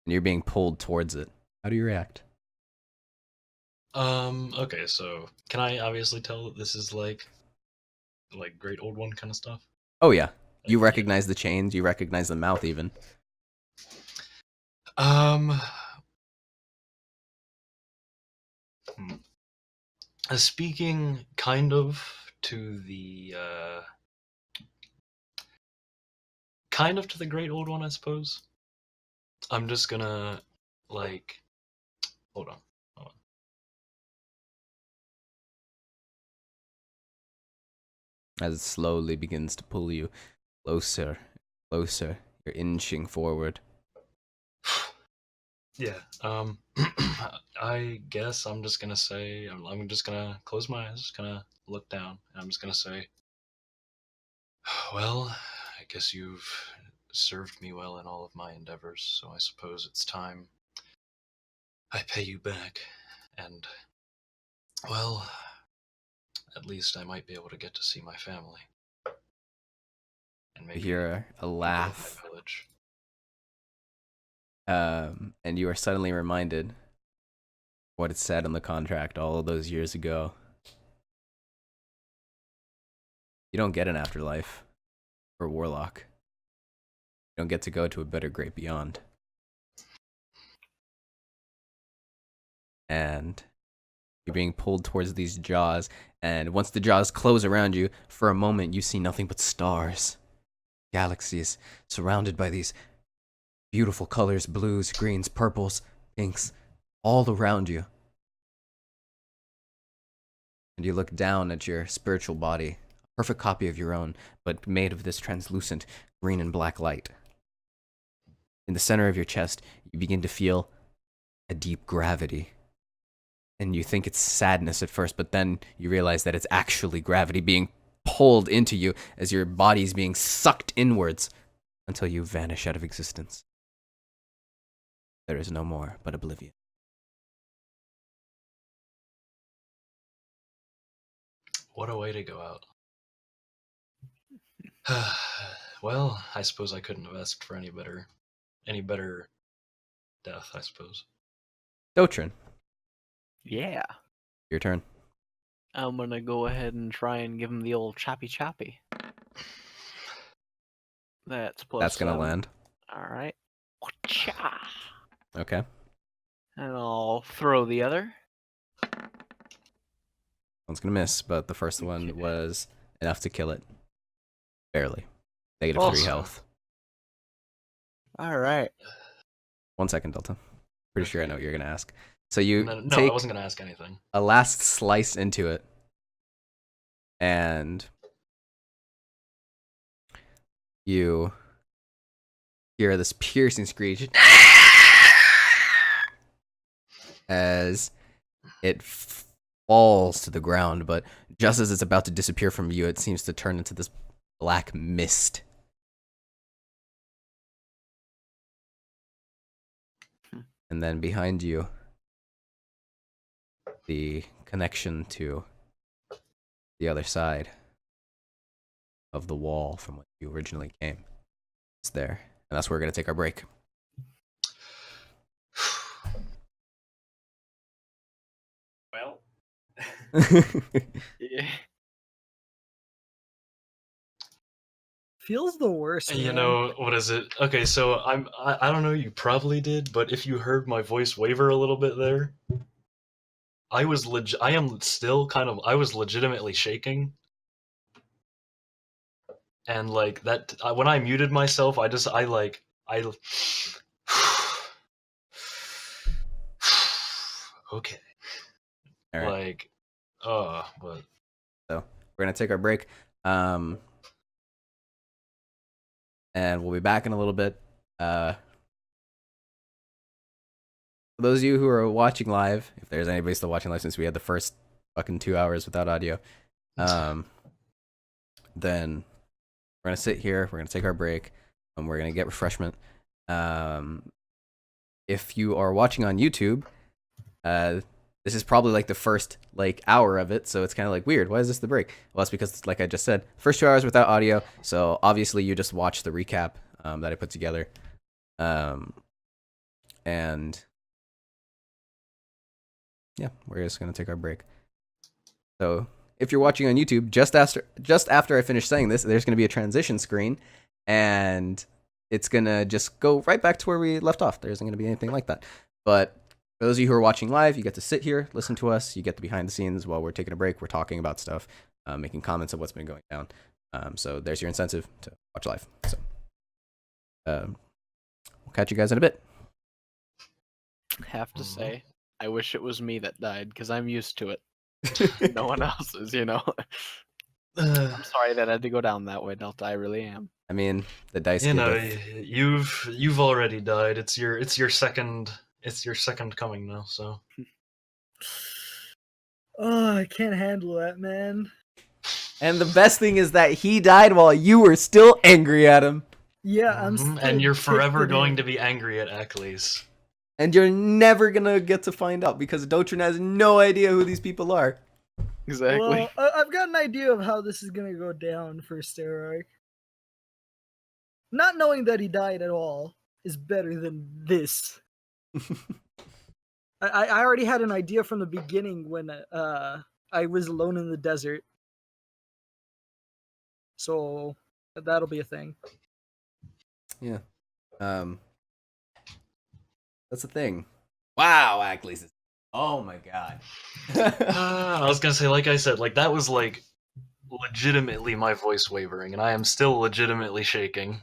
And you're being pulled towards it. How do you react? Okay, so can I obviously tell that this is like Great Old One kind of stuff? Oh, yeah. You recognize the chains. You recognize the mouth, even. Speaking kind of to the Great Old One, I suppose. I'm just gonna hold on. As it slowly begins to pull you closer, closer. You're inching forward. Yeah. I guess I'm just gonna say I'm just gonna close my eyes, just gonna look down, and I'm just gonna say, well, I guess you've served me well in all of my endeavors, so I suppose it's time I pay you back. And, well, at least I might be able to get to see my family. And maybe You hear a laugh. my village. And you are suddenly reminded what it said on the contract all of those years ago. You don't get an afterlife for a warlock. You don't get to go to a better great beyond. And you're being pulled towards these jaws, and once the jaws close around you, for a moment you see nothing but stars, galaxies, surrounded by these beautiful colors, blues, greens, purples, pinks, all around you. And you look down at your spiritual body, a perfect copy of your own, but made of this translucent green and black light. In the center of your chest, you begin to feel a deep gravity. And you think it's sadness at first, but then you realize that it's actually gravity being pulled into you as your body's being sucked inwards until you vanish out of existence. There is no more but oblivion. What a way to go out. Well, I suppose I couldn't have asked for any better death, I suppose. Dotrin, Yeah. your turn. I'm gonna go ahead and try and give him the old choppy choppy. That's plus That's gonna 7. land. Alright. Okay. And I'll throw the other. One's gonna miss, but the first one was enough to kill it. Barely. -3 Awesome. health. Alright. 1 second, Delta. Pretty sure I know what you're gonna ask. So you No, I take wasn't gonna ask anything. a last slice into it, and you hear this piercing screech as it falls to the ground, but just as it's about to disappear from view, it seems to turn into this black mist. And then behind you, the connection to the other side of the wall from which you originally came is there. And that's where we're going to take our break. Yeah. Feels the worst, You man. know, what is it? Okay, so I don't know, you probably did, but if you heard my voice waver a little bit there, I am still kind of, I was legitimately shaking. And like that, when I muted myself, I okay, All right. like, but So we're gonna take our break, and we'll be back in a little bit. For those of you who are watching live, if there's anybody still watching live, since we had the first fucking 2 hours without audio, then we're gonna sit here. We're gonna take our break, and we're gonna get refreshment. If you are watching on YouTube, this is probably like the first like hour of it, so it's kind of like weird. Why is this the break? Well, it's because, like I just said, first 2 hours without audio. So obviously you just watch the recap that I put together, and yeah, we're just gonna take our break. So if you're watching on YouTube, just after I finish saying this, there's gonna be a transition screen, and it's gonna just go right back to where we left off. There isn't gonna be anything like that, but for those of you who are watching live, you get to sit here, listen to us. You get the behind the scenes while we're taking a break. We're talking about stuff, making comments of what's been going down. So there's your incentive to watch live. So we'll catch you guys in a bit. Have to say, I wish it was me that died because I'm used to it. No one else is, you know. I'm sorry that I had to go down that way, Delta. I really am. I mean, the dice. you know, you've already died. It's your second coming now. So Oh, I can't handle that, man. And the best thing is that he died while you were still angry at him. Yeah, I'm Mhm, still and you're ticked forever at going him. to be angry at Ackley's. And you're never gonna get to find out because Dotrin has no idea who these people are. Exactly. Well, I've got an idea of how this is gonna go down for Steroid. Not knowing that he died at all is better than this. I already had an idea from the beginning when I was alone in the desert. So that'll be a thing. Yeah. That's the thing. Wow, Ackley's. Oh my god. I was gonna say, like I said, like that was like legitimately my voice wavering, and I am still legitimately shaking.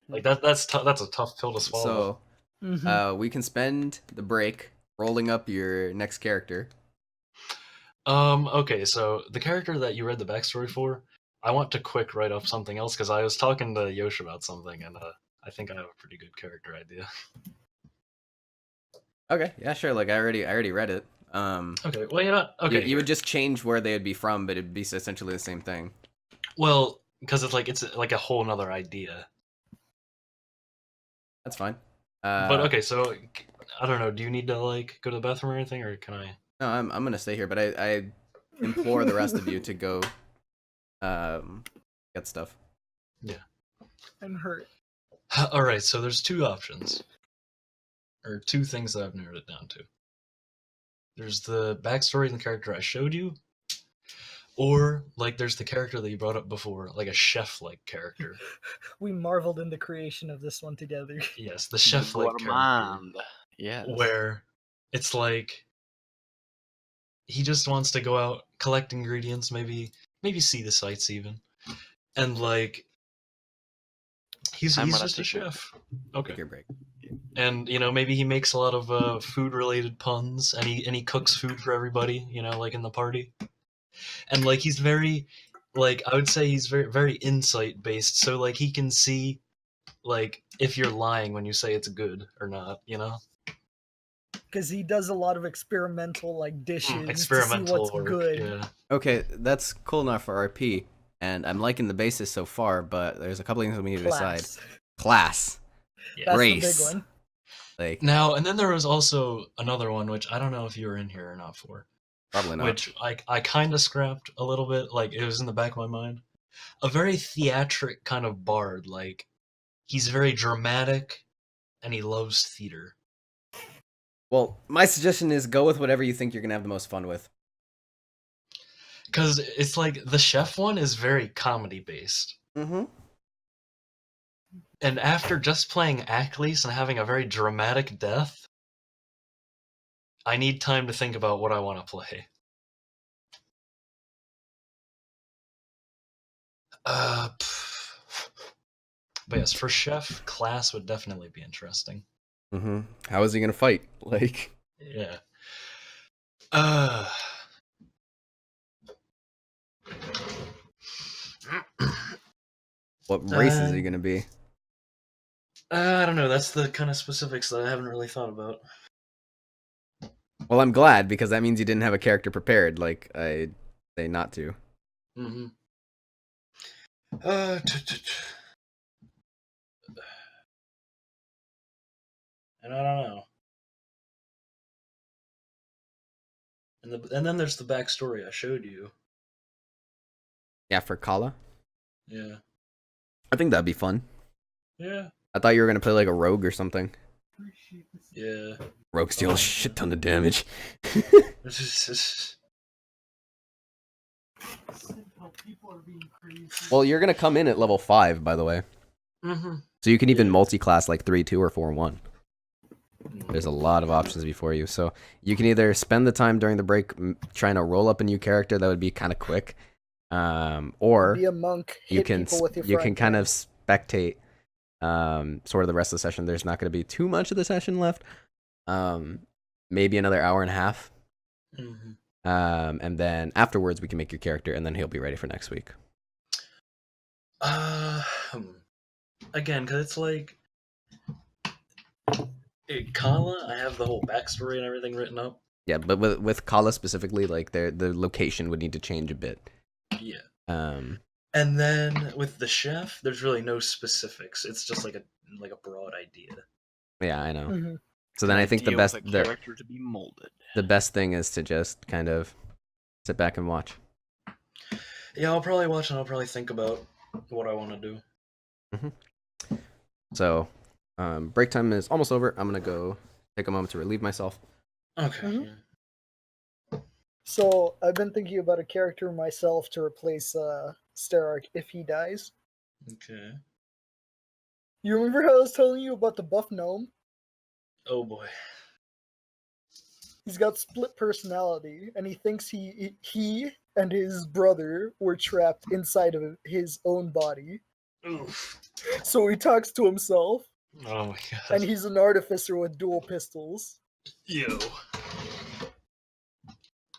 Like that's a tough pill to swallow. So, we can spend the break rolling up your next character. Okay, so the character that you read the backstory for, I want to quick write up something else because I was talking to Yosh about something, and I think I have a pretty good character idea. Okay, yeah, sure. Like I already read it. Okay, well, you know, okay, you would just change where they would be from, but it'd be essentially the same thing. well, because it's like a whole nother idea. That's fine. But okay, so I don't know. Do you need to like go to the bathroom or anything, or can I? No, I'm gonna stay here, but I implore the rest of you to go get stuff. Yeah. I'm hurt. All right, so there's two options, or two things that I've narrowed it down to. There's the backstory and the character I showed you, or like there's the character that you brought up before, like a chef-like character. We marveled in the creation of this one together. Yes, the chef-like character, Yes. where it's like he just wants to go out, collect ingredients, maybe see the sights even, and like he's just a chef. Okay. Take your break. And you know, maybe he makes a lot of food-related puns, and he cooks food for everybody. You know, like in the party, and like he's very, like I would say he's very insight-based. So like he can see, like if you're lying when you say it's good or not. You know, Because he does a lot of experimental like dishes experimental to see what's work. good. Yeah. Okay, that's cool enough for RP, and I'm liking the basis so far, but there's a couple things that we need to decide. Class. Yeah. That's Race. the big one. Like Now and then there was also another one which I don't know if you were in here or not for. probably not. Which I kind of scrapped a little bit. Like it was in the back of my mind. A very theatric kind of bard. Like he's very dramatic, and he loves theater. Well, my suggestion is go with whatever you think you're gonna have the most fun with. Because it's like the chef one is very comedy based. Mm-hmm. And after just playing Achilles and having a very dramatic death, I need time to think about what I want to play. But yes, for chef, class would definitely be interesting. Mm-hmm. How is he gonna fight? Like, Yeah. what race is he gonna be? I don't know. That's the kind of specifics that I haven't really thought about. Well, I'm glad because that means you didn't have a character prepared. Like I say not to. Mm-hmm. And I don't know. And then there's the backstory I showed you. Yeah, for Kala. Yeah. I think that'd be fun. Yeah. I thought you were gonna play like a rogue or something. Yeah. Rogue steals a shit ton of damage. Well, you're gonna come in at level 5, by the way. Mm-hmm. So you can even multi-class like 3-2 or 4-1. There's a lot of options before you. So you can either spend the time during the break trying to roll up a new character that would be kind of quick, or Be a monk. you Hit can people with your you can front kind of hand. spectate sort of the rest of the session. There's not going to be too much of the session left. Maybe another hour and a half. Mm-hmm. And then afterwards we can make your character, and then he'll be ready for next week. Again, because it's like Kala, I have the whole backstory and everything written up. Yeah, but with Kala specifically, like the location would need to change a bit. Yeah. Um, And then with the chef, there's really no specifics. It's just like a broad idea. yeah, I know. Mm-hmm. So then I think the Idea best with a character to be molded. the best thing is to just kind of sit back and watch. Yeah, I'll probably watch and I'll probably think about what I want to do. Mm-hmm. So, break time is almost over. I'm gonna go take a moment to relieve myself. Okay. Mm-hmm. So I've been thinking about a character myself to replace Starark if he dies. Okay. You remember how I was telling you about the buff gnome? Oh boy. He's got split personality, and he thinks he and his brother were trapped inside of his own body. Oof. So he talks to himself, Oh my god. and he's an artificer with dual pistols. Yo.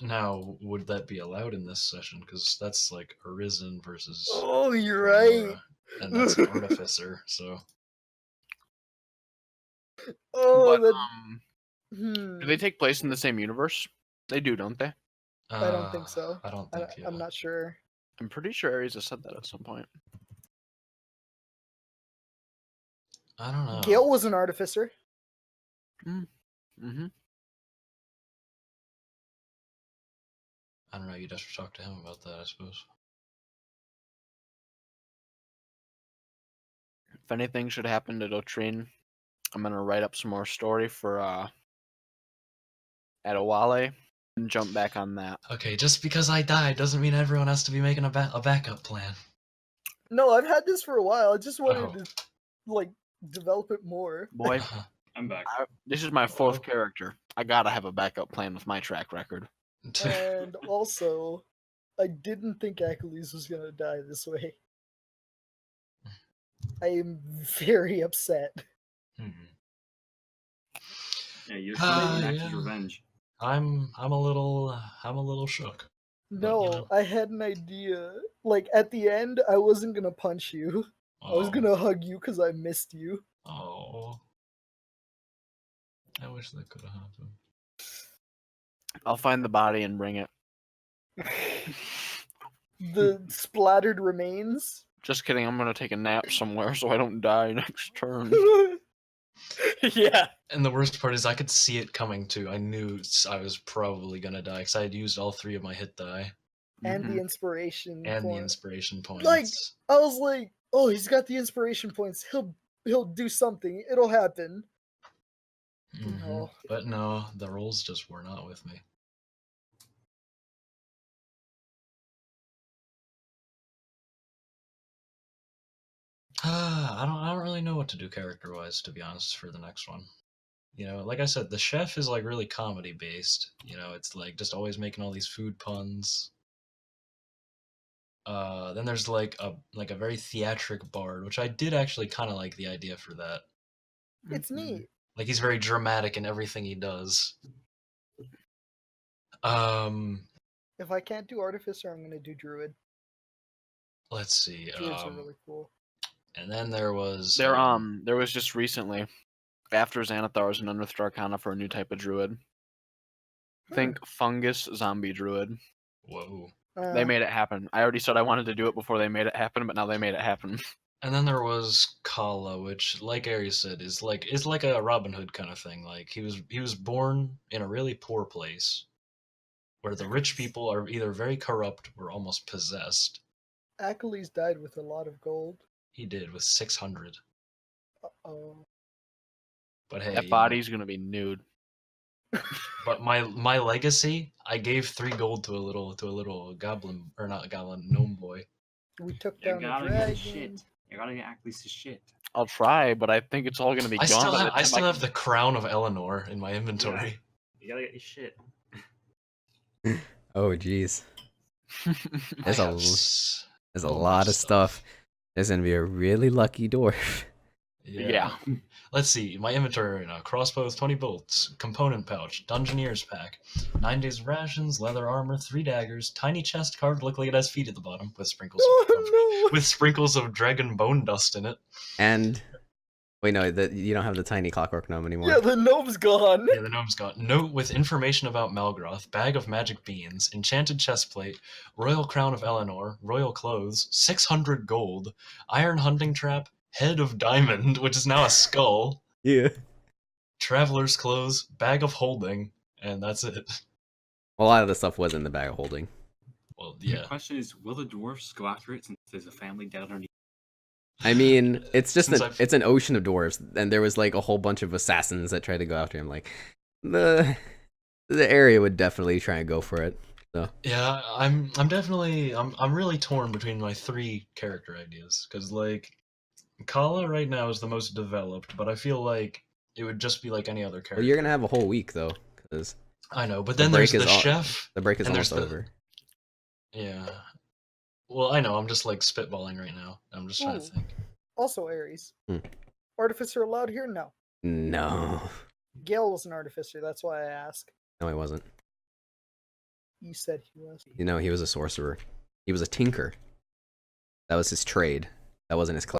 Now, would that be allowed in this session? Because that's like Orizon versus. Oh, you're right. Draenora, and that's an artificer, so. Oh, But, do they take place in the same universe? They do, don't they? I don't think so. I don't think. I'm not sure. I'm pretty sure Ares has said that at some point. I don't know. Gale was an artificer. Mm-hmm. I don't know. You'd have to talk to him about that, I suppose. If anything should happen to Dotrine, I'm gonna write up some more story for Adewale and jump back on that. Okay, just because I died doesn't mean everyone has to be making a backup plan. No, I've had this for a while. I just wanted to develop it more. Boy, I'm back. this is my fourth character. I gotta have a backup plan with my track record. And also, I didn't think Achilles was gonna die this way. I am very upset. Yeah, you're still making Axe's revenge. I'm a little shook. No, I had an idea. Like at the end, I wasn't gonna punch you. I was gonna hug you because I missed you. Oh. I wish that could have happened. I'll find the body and bring it. The splattered remains. Just kidding, I'm gonna take a nap somewhere so I don't die next turn. Yeah. And the worst part is I could see it coming too. I knew I was probably gonna die because I had used all 3 of my hit die. And the inspiration And point. the inspiration points. Like, I was like, oh, he's got the inspiration points. He'll do something. It'll happen. No. But no, the rolls just were not with me. I don't really know what to do character-wise, to be honest, for the next one. You know, like I said, the chef is like really comedy based. You know, it's like just always making all these food puns. Then there's like a very theatric bard, which I did actually kind of like the idea for that. It's neat. Like he's very dramatic in everything he does. If I can't do artificer, I'm gonna do druid. Let's see. Druids are really cool. And then there was There was just recently, after Xanathar's and Unearthed Arcana for a new type of druid. Think fungus zombie druid. Whoa. They made it happen. I already said I wanted to do it before they made it happen, but now they made it happen. And then there was Kala, which, like Aries said, is like a Robin Hood kind of thing. Like he was born in a really poor place, where the rich people are either very corrupt or almost possessed. Achilles died with a lot of gold. He did with 600. Uh-oh. But hey, That body's gonna be nude. But my legacy, I gave 3 gold to a little goblin, or not goblin, gnome boy. We took You down a gotta get dragon. shit. You gotta get Achilles' shit. I'll try, but I think it's all gonna be I gone. still have the crown of Eleanor in my inventory. You gotta get your shit. Oh, jeez. There's I a have there's a so lot much of stuff. There's gonna be a really lucky dwarf. Yeah. Let's see. My inventory right now: crossbow with 20 bolts, component pouch, Dungeoneer's pack, 9 days of rations, leather armor, 3 daggers, tiny chest carved, look like it has feet at the bottom, with sprinkles Oh, with sprinkles of dragon bone dust in it. And wait, no, you don't have the tiny clockwork gnome no! anymore. Yeah, the gnome's gone. Yeah, the gnome's got note with information about Malgroth, bag of magic beans, enchanted chestplate, royal crown of Eleanor, royal clothes, 600 gold, iron hunting trap, head of diamond, which is now a skull, Yeah. traveler's clothes, bag of holding, and that's it. A lot of the stuff was in the bag of holding. Well, The yeah. question is, will the dwarfs go after it since there's a family dead underneath? I mean, it's just Since I've- it's an ocean of dwarves, and there was like a whole bunch of assassins that tried to go after him. Like the area would definitely try and go for it. So Yeah, I'm really torn between my 3 character ideas, because like Kala right now is the most developed, but I feel like it would just be like any other character. well, you're gonna have a whole week though, because I know, but then there's the chef. the break is and almost there's the- over. Yeah. Well, I know. I'm just like spitballing right now. I'm just trying to Ooh. think. Also, Ares. Hmm. Artificer allowed here? No. No, Gale was an artificer. That's why I asked. no, he wasn't. You said he was. You know, he was a sorcerer. He was a tinker. That was his trade. That wasn't his class.